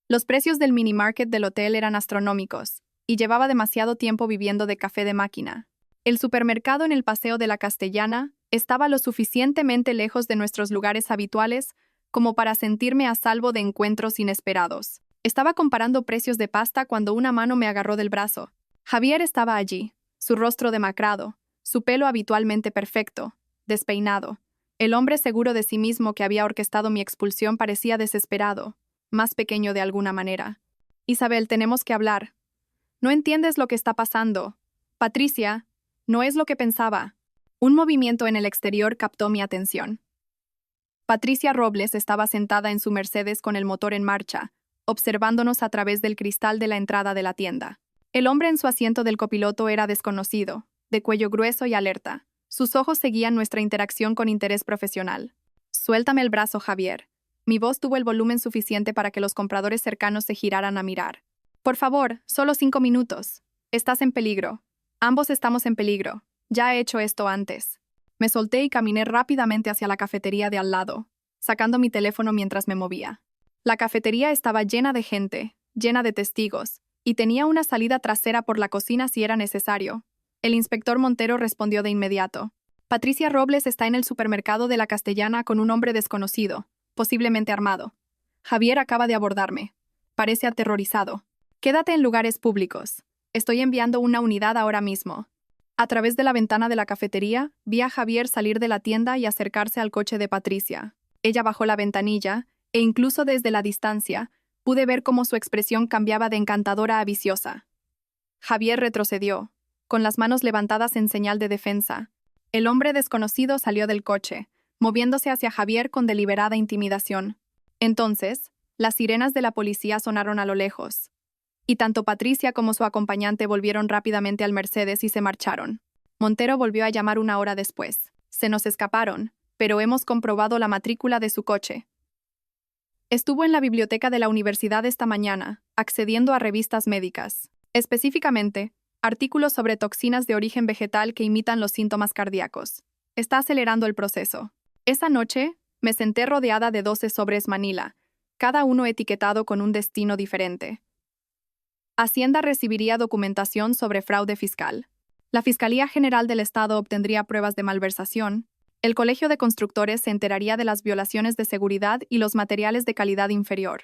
Los precios del mini market del hotel eran astronómicos, y llevaba demasiado tiempo viviendo de café de máquina. El supermercado en el Paseo de la Castellana estaba lo suficientemente lejos de nuestros lugares habituales como para sentirme a salvo de encuentros inesperados. Estaba comparando precios de pasta cuando una mano me agarró del brazo. Javier estaba allí, su rostro demacrado, su pelo habitualmente perfecto, despeinado. El hombre seguro de sí mismo que había orquestado mi expulsión parecía desesperado, más pequeño de alguna manera. Isabel, tenemos que hablar. No entiendes lo que está pasando. Patricia, no es lo que pensaba. Un movimiento en el exterior captó mi atención. Patricia Robles estaba sentada en su Mercedes con el motor en marcha, observándonos a través del cristal de la entrada de la tienda. El hombre en su asiento del copiloto era desconocido, de cuello grueso y alerta. Sus ojos seguían nuestra interacción con interés profesional. Suéltame el brazo, Javier. Mi voz tuvo el volumen suficiente para que los compradores cercanos se giraran a mirar. Por favor, solo 5 minutos. Estás en peligro. Ambos estamos en peligro. Ya he hecho esto antes. Me solté y caminé rápidamente hacia la cafetería de al lado, sacando mi teléfono mientras me movía. La cafetería estaba llena de gente, llena de testigos, y tenía una salida trasera por la cocina si era necesario. El inspector Montero respondió de inmediato. Patricia Robles está en el supermercado de la Castellana con un hombre desconocido, posiblemente armado. Javier acaba de abordarme. Parece aterrorizado. Quédate en lugares públicos. Estoy enviando una unidad ahora mismo. A través de la ventana de la cafetería, vi a Javier salir de la tienda y acercarse al coche de Patricia. Ella bajó la ventanilla, e incluso desde la distancia, pude ver cómo su expresión cambiaba de encantadora a viciosa. Javier retrocedió, con las manos levantadas en señal de defensa. El hombre desconocido salió del coche, moviéndose hacia Javier con deliberada intimidación. Entonces, las sirenas de la policía sonaron a lo lejos, y tanto Patricia como su acompañante volvieron rápidamente al Mercedes y se marcharon. Montero volvió a llamar una hora después. Se nos escaparon, pero hemos comprobado la matrícula de su coche. Estuvo en la biblioteca de la universidad esta mañana, accediendo a revistas médicas. Específicamente, artículos sobre toxinas de origen vegetal que imitan los síntomas cardíacos. Está acelerando el proceso. Esa noche, me senté rodeada de 12 sobres Manila, cada uno etiquetado con un destino diferente. Hacienda recibiría documentación sobre fraude fiscal. La Fiscalía General del Estado obtendría pruebas de malversación. El Colegio de Constructores se enteraría de las violaciones de seguridad y los materiales de calidad inferior.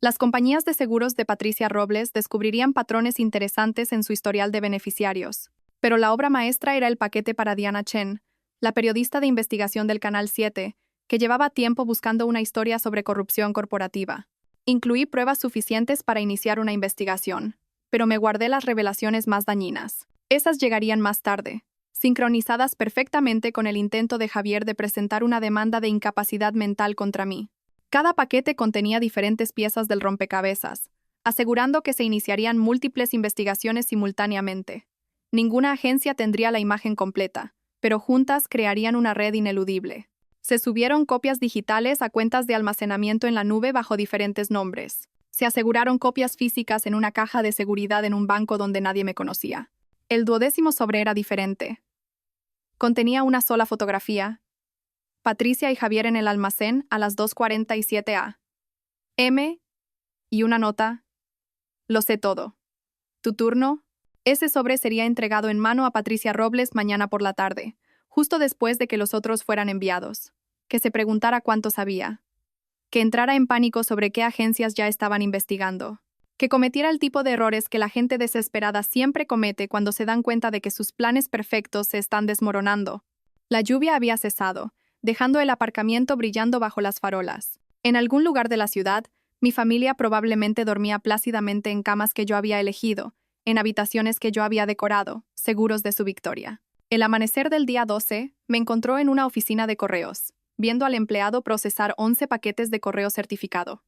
Las compañías de seguros de Patricia Robles descubrirían patrones interesantes en su historial de beneficiarios. Pero la obra maestra era el paquete para Diana Chen, la periodista de investigación del Canal 7, que llevaba tiempo buscando una historia sobre corrupción corporativa. Incluí pruebas suficientes para iniciar una investigación, pero me guardé las revelaciones más dañinas. Esas llegarían más tarde, sincronizadas perfectamente con el intento de Javier de presentar una demanda de incapacidad mental contra mí. Cada paquete contenía diferentes piezas del rompecabezas, asegurando que se iniciarían múltiples investigaciones simultáneamente. Ninguna agencia tendría la imagen completa, pero juntas crearían una red ineludible. Se subieron copias digitales a cuentas de almacenamiento en la nube bajo diferentes nombres. Se aseguraron copias físicas en una caja de seguridad en un banco donde nadie me conocía. El 12º sobre era diferente. Contenía una sola fotografía. Patricia y Javier en el almacén a las 2:47 a.m. y una nota. Lo sé todo. ¿Tu turno? Ese sobre sería entregado en mano a Patricia Robles mañana por la tarde, justo después de que los otros fueran enviados. Que se preguntara cuánto sabía. Que entrara en pánico sobre qué agencias ya estaban investigando. Que cometiera el tipo de errores que la gente desesperada siempre comete cuando se dan cuenta de que sus planes perfectos se están desmoronando. La lluvia había cesado, dejando el aparcamiento brillando bajo las farolas. En algún lugar de la ciudad, mi familia probablemente dormía plácidamente en camas que yo había elegido, en habitaciones que yo había decorado, seguros de su victoria. El amanecer del día 12 me encontró en una oficina de correos, viendo al empleado procesar 11 paquetes de correo certificado.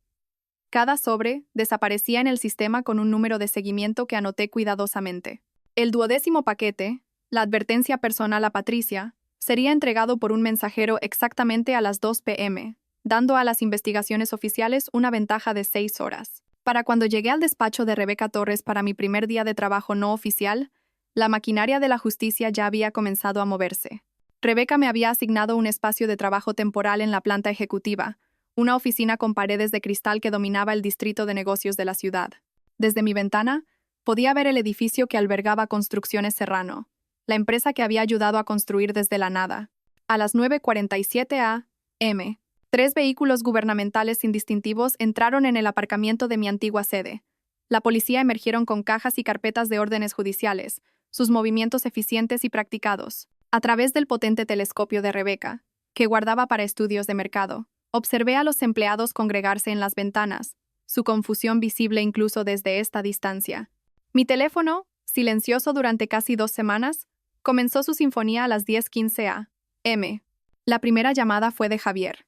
Cada sobre desaparecía en el sistema con un número de seguimiento que anoté cuidadosamente. El 12º paquete, la advertencia personal a Patricia, sería entregado por un mensajero exactamente a las 2 p.m., dando a las investigaciones oficiales una ventaja de 6 horas. Para cuando llegué al despacho de Rebeca Torres para mi primer día de trabajo no oficial, la maquinaria de la justicia ya había comenzado a moverse. Rebeca me había asignado un espacio de trabajo temporal en la planta ejecutiva, una oficina con paredes de cristal que dominaba el distrito de negocios de la ciudad. Desde mi ventana, Podía ver el edificio que albergaba Construcciones Serrano, la empresa que había ayudado a construir desde la nada. A las 9:47 a.m., 3 vehículos gubernamentales sin distintivos entraron en el aparcamiento de mi antigua sede. La policía emergieron con cajas y carpetas de órdenes judiciales, sus movimientos eficientes y practicados. A través del potente telescopio de Rebeca, que guardaba para estudios de mercado, observé a los empleados congregarse en las ventanas, su confusión visible incluso desde esta distancia. Mi teléfono, silencioso durante casi 2 semanas, comenzó su sinfonía a las 10:15 a.m. La primera llamada fue de Javier.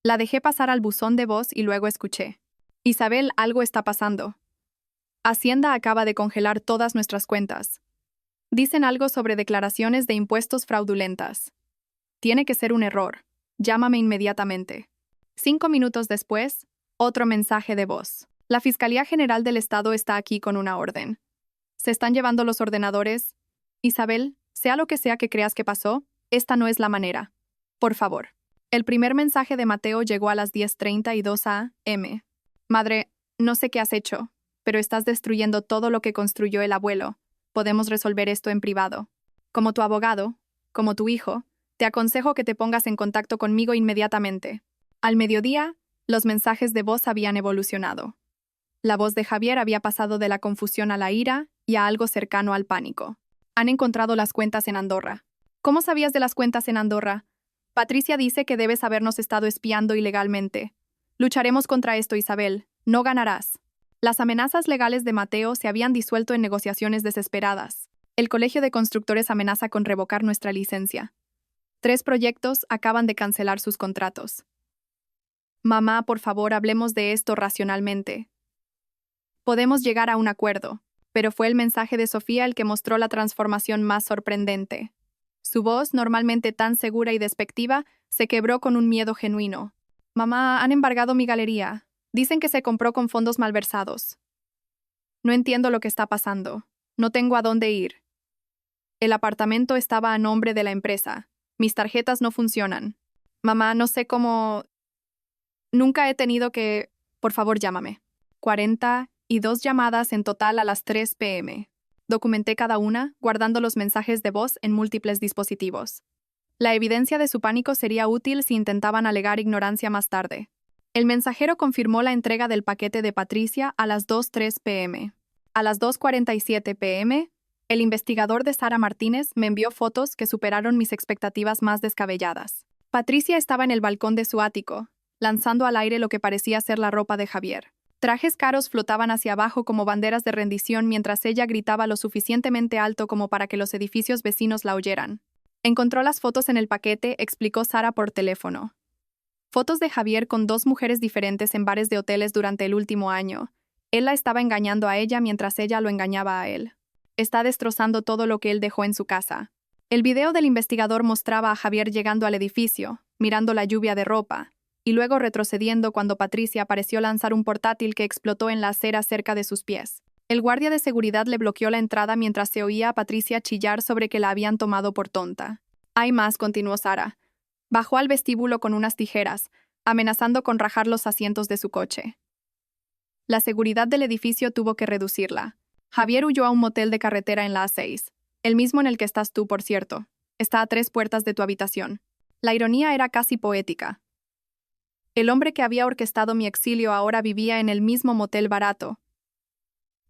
La dejé pasar al buzón de voz y luego escuché. Isabel, algo está pasando. Hacienda acaba de congelar todas nuestras cuentas. Dicen algo sobre declaraciones de impuestos fraudulentas. Tiene que ser un error. Llámame inmediatamente. 5 minutos después, otro mensaje de voz. La Fiscalía General del Estado está aquí con una orden. Se están llevando los ordenadores. Isabel, sea lo que sea que creas que pasó, esta no es la manera. Por favor. El primer mensaje de Mateo llegó a las 10:32 a.m. Madre, no sé qué has hecho, pero estás destruyendo todo lo que construyó el abuelo. Podemos resolver esto en privado. Como tu abogado, como tu hijo, te aconsejo que te pongas en contacto conmigo inmediatamente. Al mediodía, los mensajes de voz habían evolucionado. La voz de Javier había pasado de la confusión a la ira y a algo cercano al pánico. Han encontrado las cuentas en Andorra. ¿Cómo sabías de las cuentas en Andorra? Patricia dice que debes habernos estado espiando ilegalmente. Lucharemos contra esto, Isabel. No ganarás. Las amenazas legales de Mateo se habían disuelto en negociaciones desesperadas. El Colegio de Constructores amenaza con revocar nuestra licencia. 3 proyectos acaban de cancelar sus contratos. Mamá, por favor, hablemos de esto racionalmente. Podemos llegar a un acuerdo, pero fue el mensaje de Sofía el que mostró la transformación más sorprendente. Su voz, normalmente tan segura y despectiva, se quebró con un miedo genuino. Mamá, han embargado mi galería. Dicen que se compró con fondos malversados. No entiendo lo que está pasando. No tengo a dónde ir. El apartamento estaba a nombre de la empresa. Mis tarjetas no funcionan. Mamá, no sé cómo... Nunca he tenido que... Por favor, llámame. 42 llamadas en total a las 3 p.m. Documenté cada una, guardando los mensajes de voz en múltiples dispositivos. La evidencia de su pánico sería útil si intentaban alegar ignorancia más tarde. El mensajero confirmó la entrega del paquete de Patricia a las 2:03 p.m. A las 2:47 p.m., el investigador de Sara Martínez me envió fotos que superaron mis expectativas más descabelladas. Patricia estaba en el balcón de su ático, lanzando al aire lo que parecía ser la ropa de Javier. Trajes caros flotaban hacia abajo como banderas de rendición mientras ella gritaba lo suficientemente alto como para que los edificios vecinos la oyeran. Encontró las fotos en el paquete, explicó Sara por teléfono. Fotos de Javier con 2 mujeres diferentes en bares de hoteles durante el último año. Él la estaba engañando a ella mientras ella lo engañaba a él. Está destrozando todo lo que él dejó en su casa. El video del investigador mostraba a Javier llegando al edificio, mirando la lluvia de ropa, y luego retrocediendo cuando Patricia pareció lanzar un portátil que explotó en la acera cerca de sus pies. El guardia de seguridad le bloqueó la entrada mientras se oía a Patricia chillar sobre que la habían tomado por tonta. Hay más, continuó Sara. Bajó al vestíbulo con unas tijeras, amenazando con rajar los asientos de su coche. La seguridad del edificio tuvo que reducirla. Javier huyó a un motel de carretera en la A6, el mismo en el que estás tú, por cierto. Está a 3 puertas de tu habitación. La ironía era casi poética. El hombre que había orquestado mi exilio ahora vivía en el mismo motel barato,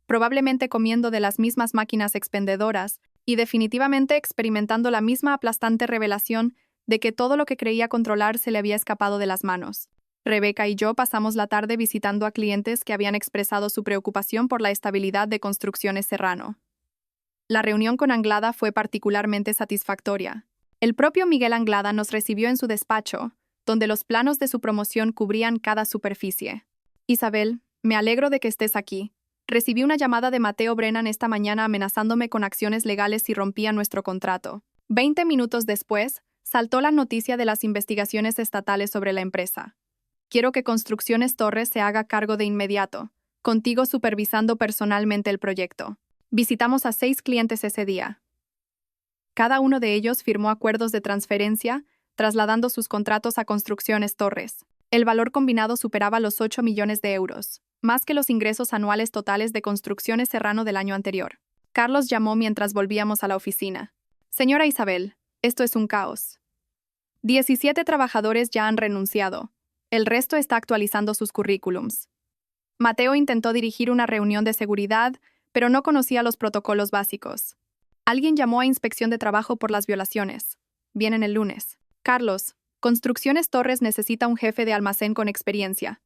probablemente comiendo de las mismas máquinas expendedoras y definitivamente experimentando la misma aplastante revelación de que todo lo que creía controlar se le había escapado de las manos. Rebeca y yo pasamos la tarde visitando a clientes que habían expresado su preocupación por la estabilidad de Construcciones Serrano. La reunión con Anglada fue particularmente satisfactoria. El propio Miguel Anglada nos recibió en su despacho, donde los planos de su promoción cubrían cada superficie. Isabel, me alegro de que estés aquí. Recibí una llamada de Mateo Brennan esta mañana amenazándome con acciones legales si rompía nuestro contrato. 20 minutos después, saltó la noticia de las investigaciones estatales sobre la empresa. Quiero que Construcciones Torres se haga cargo de inmediato, contigo supervisando personalmente el proyecto. Visitamos a 6 clientes ese día. Cada uno de ellos firmó acuerdos de transferencia, trasladando sus contratos a Construcciones Torres. El valor combinado superaba los 8 millones de euros. más que los ingresos anuales totales de Construcciones Serrano del año anterior. Carlos llamó mientras volvíamos a la oficina. Señora Isabel, esto es un caos. 17 trabajadores ya han renunciado. El resto está actualizando sus currículums. Mateo intentó dirigir una reunión de seguridad, pero no conocía los protocolos básicos. Alguien llamó a inspección de trabajo por las violaciones. Vienen el lunes. Carlos, Construcciones Torres necesita un jefe de almacén con experiencia.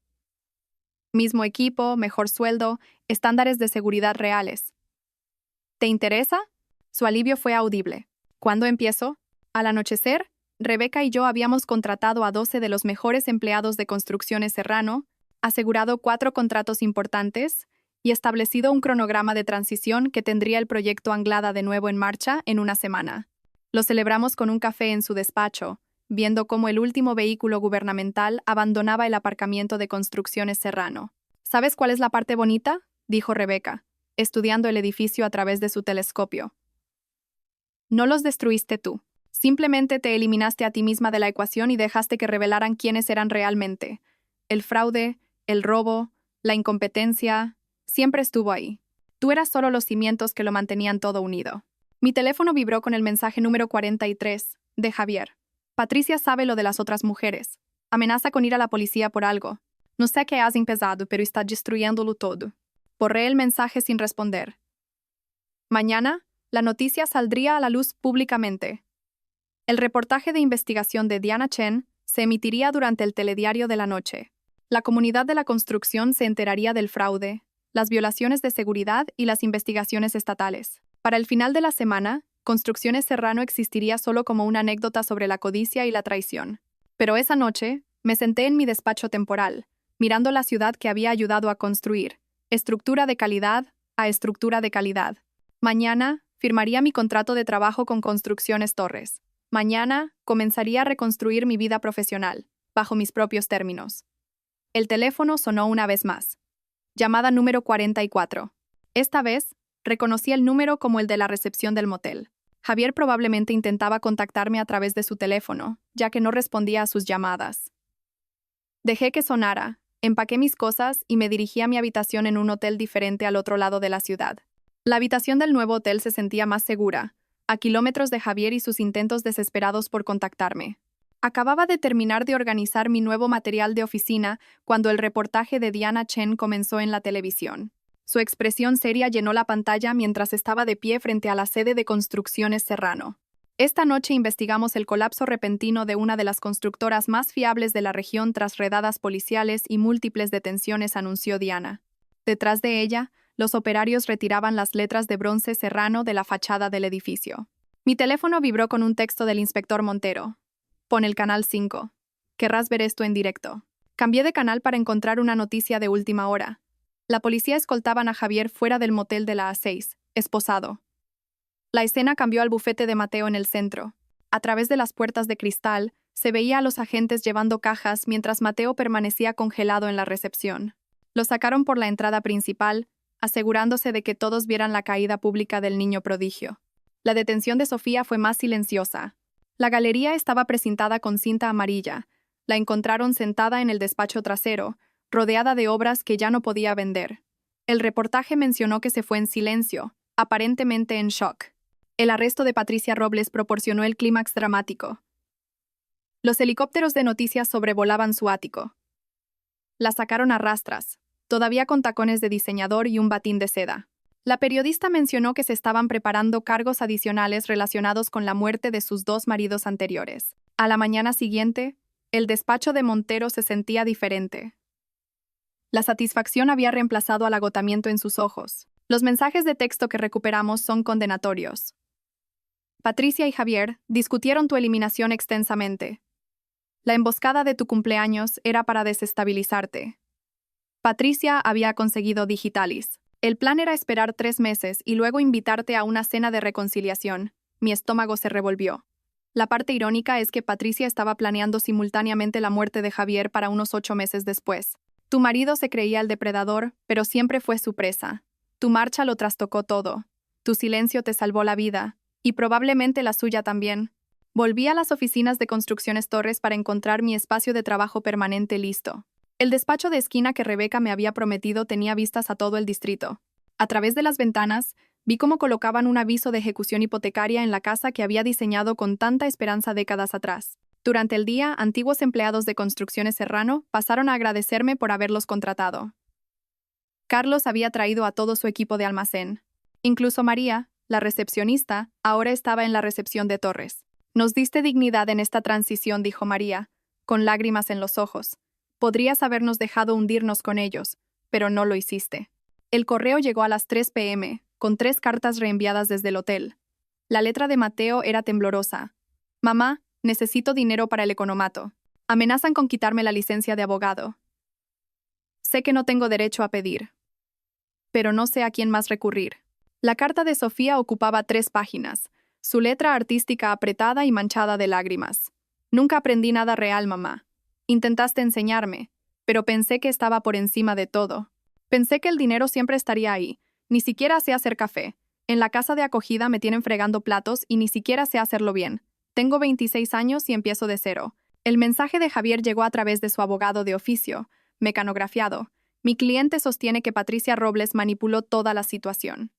Mismo equipo, mejor sueldo, estándares de seguridad reales. ¿Te interesa? Su alivio fue audible. ¿Cuándo empiezo? Al anochecer, Rebeca y yo habíamos contratado a 12 de los mejores empleados de Construcciones Serrano, asegurado 4 contratos importantes y establecido un cronograma de transición que tendría el proyecto Anglada de nuevo en marcha en una semana. Lo celebramos con un café en su despacho, viendo cómo el último vehículo gubernamental abandonaba el aparcamiento de Construcciones Serrano. ¿Sabes cuál es la parte bonita?, dijo Rebeca, estudiando el edificio a través de su telescopio. No los destruiste tú. Simplemente te eliminaste a ti misma de la ecuación y dejaste que revelaran quiénes eran realmente. El fraude, el robo, la incompetencia, siempre estuvo ahí. Tú eras solo los cimientos que lo mantenían todo unido. Mi teléfono vibró con el mensaje número 43, de Javier. Patricia sabe lo de las otras mujeres. Amenaza con ir a la policía por algo. No sé qué has empezado, pero está destruyéndolo todo. Borré el mensaje sin responder. Mañana, la noticia saldría a la luz públicamente. El reportaje de investigación de Diana Chen se emitiría durante el telediario de la noche. La comunidad de la construcción se enteraría del fraude, las violaciones de seguridad y las investigaciones estatales. Para el final de la semana, Construcciones Serrano existiría solo como una anécdota sobre la codicia y la traición. Pero esa noche, me senté en mi despacho temporal, mirando la ciudad que había ayudado a construir, estructura de calidad a estructura de calidad. Mañana, firmaría mi contrato de trabajo con Construcciones Torres. Mañana, comenzaría a reconstruir mi vida profesional, bajo mis propios términos. El teléfono sonó una vez más. Llamada número 44. Esta vez, reconocí el número como el de la recepción del motel. Javier probablemente intentaba contactarme a través de su teléfono, ya que no respondía a sus llamadas. Dejé que sonara, empaqué mis cosas y me dirigí a mi habitación en un hotel diferente al otro lado de la ciudad. La habitación del nuevo hotel se sentía más segura, a kilómetros de Javier y sus intentos desesperados por contactarme. Acababa de terminar de organizar mi nuevo material de oficina cuando el reportaje de Diana Chen comenzó en la televisión. Su expresión seria llenó la pantalla mientras estaba de pie frente a la sede de Construcciones Serrano. Esta noche investigamos el colapso repentino de una de las constructoras más fiables de la región tras redadas policiales y múltiples detenciones, anunció Diana. Detrás de ella, los operarios retiraban las letras de bronce Serrano de la fachada del edificio. Mi teléfono vibró con un texto del inspector Montero. Pon el canal 5. Querrás ver esto en directo. Cambié de canal para encontrar una noticia de última hora. La policía escoltaban a Javier fuera del motel de la A6, esposado. La escena cambió al bufete de Mateo en el centro. A través de las puertas de cristal, se veía a los agentes llevando cajas mientras Mateo permanecía congelado en la recepción. Lo sacaron por la entrada principal, asegurándose de que todos vieran la caída pública del niño prodigio. La detención de Sofía fue más silenciosa. La galería estaba precintada con cinta amarilla. La encontraron sentada en el despacho trasero, rodeada de obras que ya no podía vender. El reportaje mencionó que se fue en silencio, aparentemente en shock. El arresto de Patricia Robles proporcionó el clímax dramático. Los helicópteros de noticias sobrevolaban su ático. La sacaron a rastras, todavía con tacones de diseñador y un batín de seda. La periodista mencionó que se estaban preparando cargos adicionales relacionados con la muerte de sus 2 maridos anteriores. A la mañana siguiente, el despacho de Montero se sentía diferente. La satisfacción había reemplazado al agotamiento en sus ojos. Los mensajes de texto que recuperamos son condenatorios. Patricia y Javier discutieron tu eliminación extensamente. La emboscada de tu cumpleaños era para desestabilizarte. Patricia había conseguido Digitalis. El plan era esperar 3 meses y luego invitarte a una cena de reconciliación. Mi estómago se revolvió. La parte irónica es que Patricia estaba planeando simultáneamente la muerte de Javier para unos 8 meses después. Tu marido se creía el depredador, pero siempre fue su presa. Tu marcha lo trastocó todo. Tu silencio te salvó la vida, y probablemente la suya también. Volví a las oficinas de Construcciones Torres para encontrar mi espacio de trabajo permanente listo. El despacho de esquina que Rebeca me había prometido tenía vistas a todo el distrito. A través de las ventanas, vi cómo colocaban un aviso de ejecución hipotecaria en la casa que había diseñado con tanta esperanza décadas atrás. Durante el día, antiguos empleados de Construcciones Serrano pasaron a agradecerme por haberlos contratado. Carlos había traído a todo su equipo de almacén. Incluso María, la recepcionista, ahora estaba en la recepción de Torres. Nos diste dignidad en esta transición, dijo María, con lágrimas en los ojos. Podrías habernos dejado hundirnos con ellos, pero no lo hiciste. El correo llegó a las 3 p.m., con 3 cartas reenviadas desde el hotel. La letra de Mateo era temblorosa. Mamá, necesito dinero para el economato. Amenazan con quitarme la licencia de abogado. Sé que no tengo derecho a pedir, pero no sé a quién más recurrir. La carta de Sofía ocupaba 3 páginas, su letra artística apretada y manchada de lágrimas. Nunca aprendí nada real, mamá. Intentaste enseñarme, pero pensé que estaba por encima de todo. Pensé que el dinero siempre estaría ahí. Ni siquiera sé hacer café. En la casa de acogida me tienen fregando platos y ni siquiera sé hacerlo bien. Tengo 26 años y empiezo de cero. El mensaje de Javier llegó a través de su abogado de oficio, mecanografiado. Mi cliente sostiene que Patricia Robles manipuló toda la situación.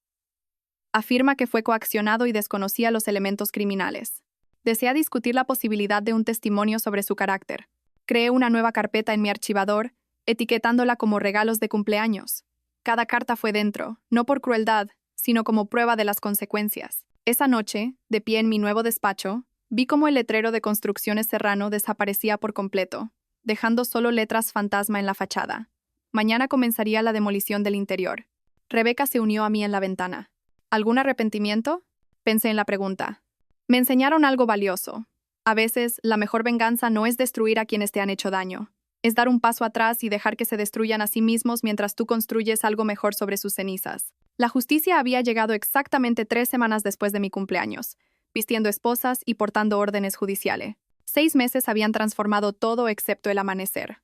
Afirma que fue coaccionado y desconocía los elementos criminales. Desea discutir la posibilidad de un testimonio sobre su carácter. Creé una nueva carpeta en mi archivador, etiquetándola como regalos de cumpleaños. Cada carta fue dentro, no por crueldad, sino como prueba de las consecuencias. Esa noche, de pie en mi nuevo despacho, vi cómo el letrero de Construcciones Serrano desaparecía por completo, dejando solo letras fantasma en la fachada. Mañana comenzaría la demolición del interior. Rebeca se unió a mí en la ventana. ¿Algún arrepentimiento? Pensé en la pregunta. Me enseñaron algo valioso. A veces, la mejor venganza no es destruir a quienes te han hecho daño. Es dar un paso atrás y dejar que se destruyan a sí mismos mientras tú construyes algo mejor sobre sus cenizas. La justicia había llegado exactamente 3 semanas después de mi cumpleaños, vistiendo esposas y portando órdenes judiciales. 6 meses habían transformado todo excepto el amanecer.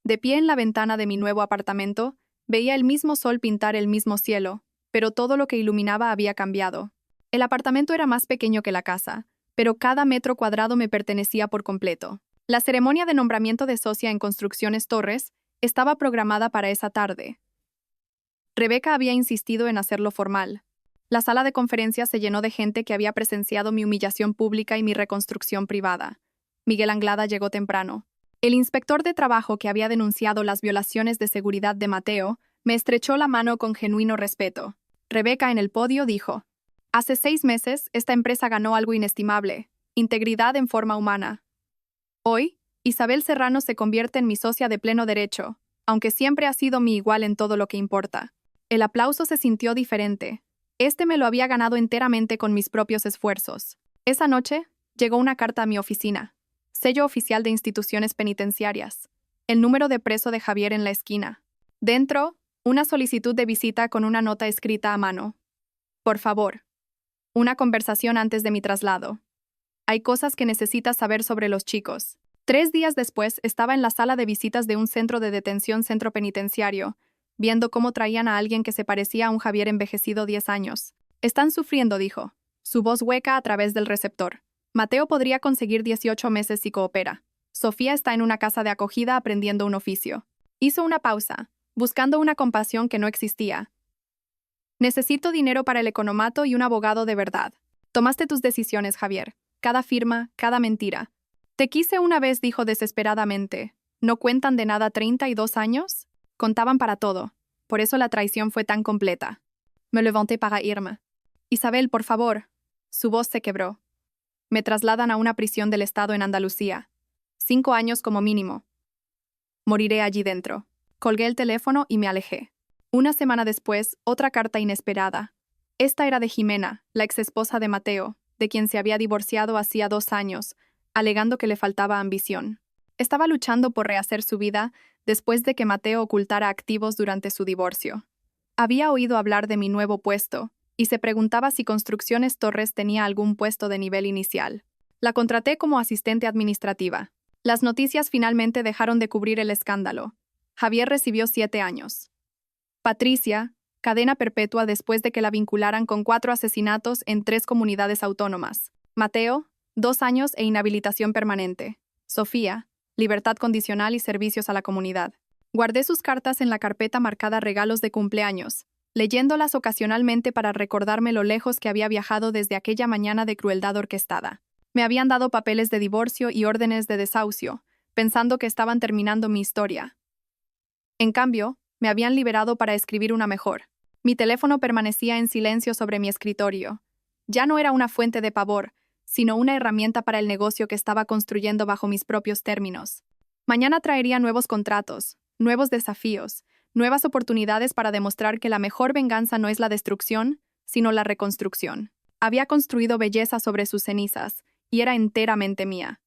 De pie en la ventana de mi nuevo apartamento, veía el mismo sol pintar el mismo cielo, pero todo lo que iluminaba había cambiado. El apartamento era más pequeño que la casa, pero cada metro cuadrado me pertenecía por completo. La ceremonia de nombramiento de socia en Construcciones Torres estaba programada para esa tarde. Rebeca había insistido en hacerlo formal. La sala de conferencias se llenó de gente que había presenciado mi humillación pública y mi reconstrucción privada. Miguel Anglada llegó temprano. El inspector de trabajo que había denunciado las violaciones de seguridad de Mateo me estrechó la mano con genuino respeto. Rebeca en el podio dijo: «Hace 6 meses, esta empresa ganó algo inestimable, integridad en forma humana. Hoy, Isabel Serrano se convierte en mi socia de pleno derecho, aunque siempre ha sido mi igual en todo lo que importa». El aplauso se sintió diferente. Este me lo había ganado enteramente con mis propios esfuerzos. Esa noche, llegó una carta a mi oficina. Sello oficial de instituciones penitenciarias. El número de preso de Javier en la esquina. Dentro, una solicitud de visita con una nota escrita a mano. Por favor. Una conversación antes de mi traslado. Hay cosas que necesitas saber sobre los chicos. 3 días después, estaba en la sala de visitas de un centro de detención centro penitenciario, viendo cómo traían a alguien que se parecía a un Javier envejecido 10 años. «Están sufriendo», dijo, su voz hueca a través del receptor. «Mateo podría conseguir 18 meses si coopera. Sofía está en una casa de acogida aprendiendo un oficio». Hizo una pausa, buscando una compasión que no existía. «Necesito dinero para el economato y un abogado de verdad. Tomaste tus decisiones, Javier. Cada firma, cada mentira. Te quise una vez», dijo desesperadamente. «¿No cuentan de nada 32 años?» Contaban para todo. Por eso la traición fue tan completa. Me levanté para irme. «Isabel, por favor». Su voz se quebró. «Me trasladan a una prisión del Estado en Andalucía. 5 años como mínimo. Moriré allí dentro». Colgué el teléfono y me alejé. Una semana después, otra carta inesperada. Esta era de Jimena, la exesposa de Mateo, de quien se había divorciado hacía 2 años, alegando que le faltaba ambición. Estaba luchando por rehacer su vida después de que Mateo ocultara activos durante su divorcio. Había oído hablar de mi nuevo puesto y se preguntaba si Construcciones Torres tenía algún puesto de nivel inicial. La contraté como asistente administrativa. Las noticias finalmente dejaron de cubrir el escándalo. Javier recibió 7 años. Patricia, cadena perpetua después de que la vincularan con 4 asesinatos en 3 comunidades autónomas. Mateo, 2 años e inhabilitación permanente. Sofía, libertad condicional y servicios a la comunidad. Guardé sus cartas en la carpeta marcada regalos de cumpleaños, leyéndolas ocasionalmente para recordarme lo lejos que había viajado desde aquella mañana de crueldad orquestada. Me habían dado papeles de divorcio y órdenes de desahucio, pensando que estaban terminando mi historia. En cambio, me habían liberado para escribir una mejor. Mi teléfono permanecía en silencio sobre mi escritorio. Ya no era una fuente de pavor, sino una herramienta para el negocio que estaba construyendo bajo mis propios términos. Mañana traería nuevos contratos, nuevos desafíos, nuevas oportunidades para demostrar que la mejor venganza no es la destrucción, sino la reconstrucción. Había construido belleza sobre sus cenizas, y era enteramente mía.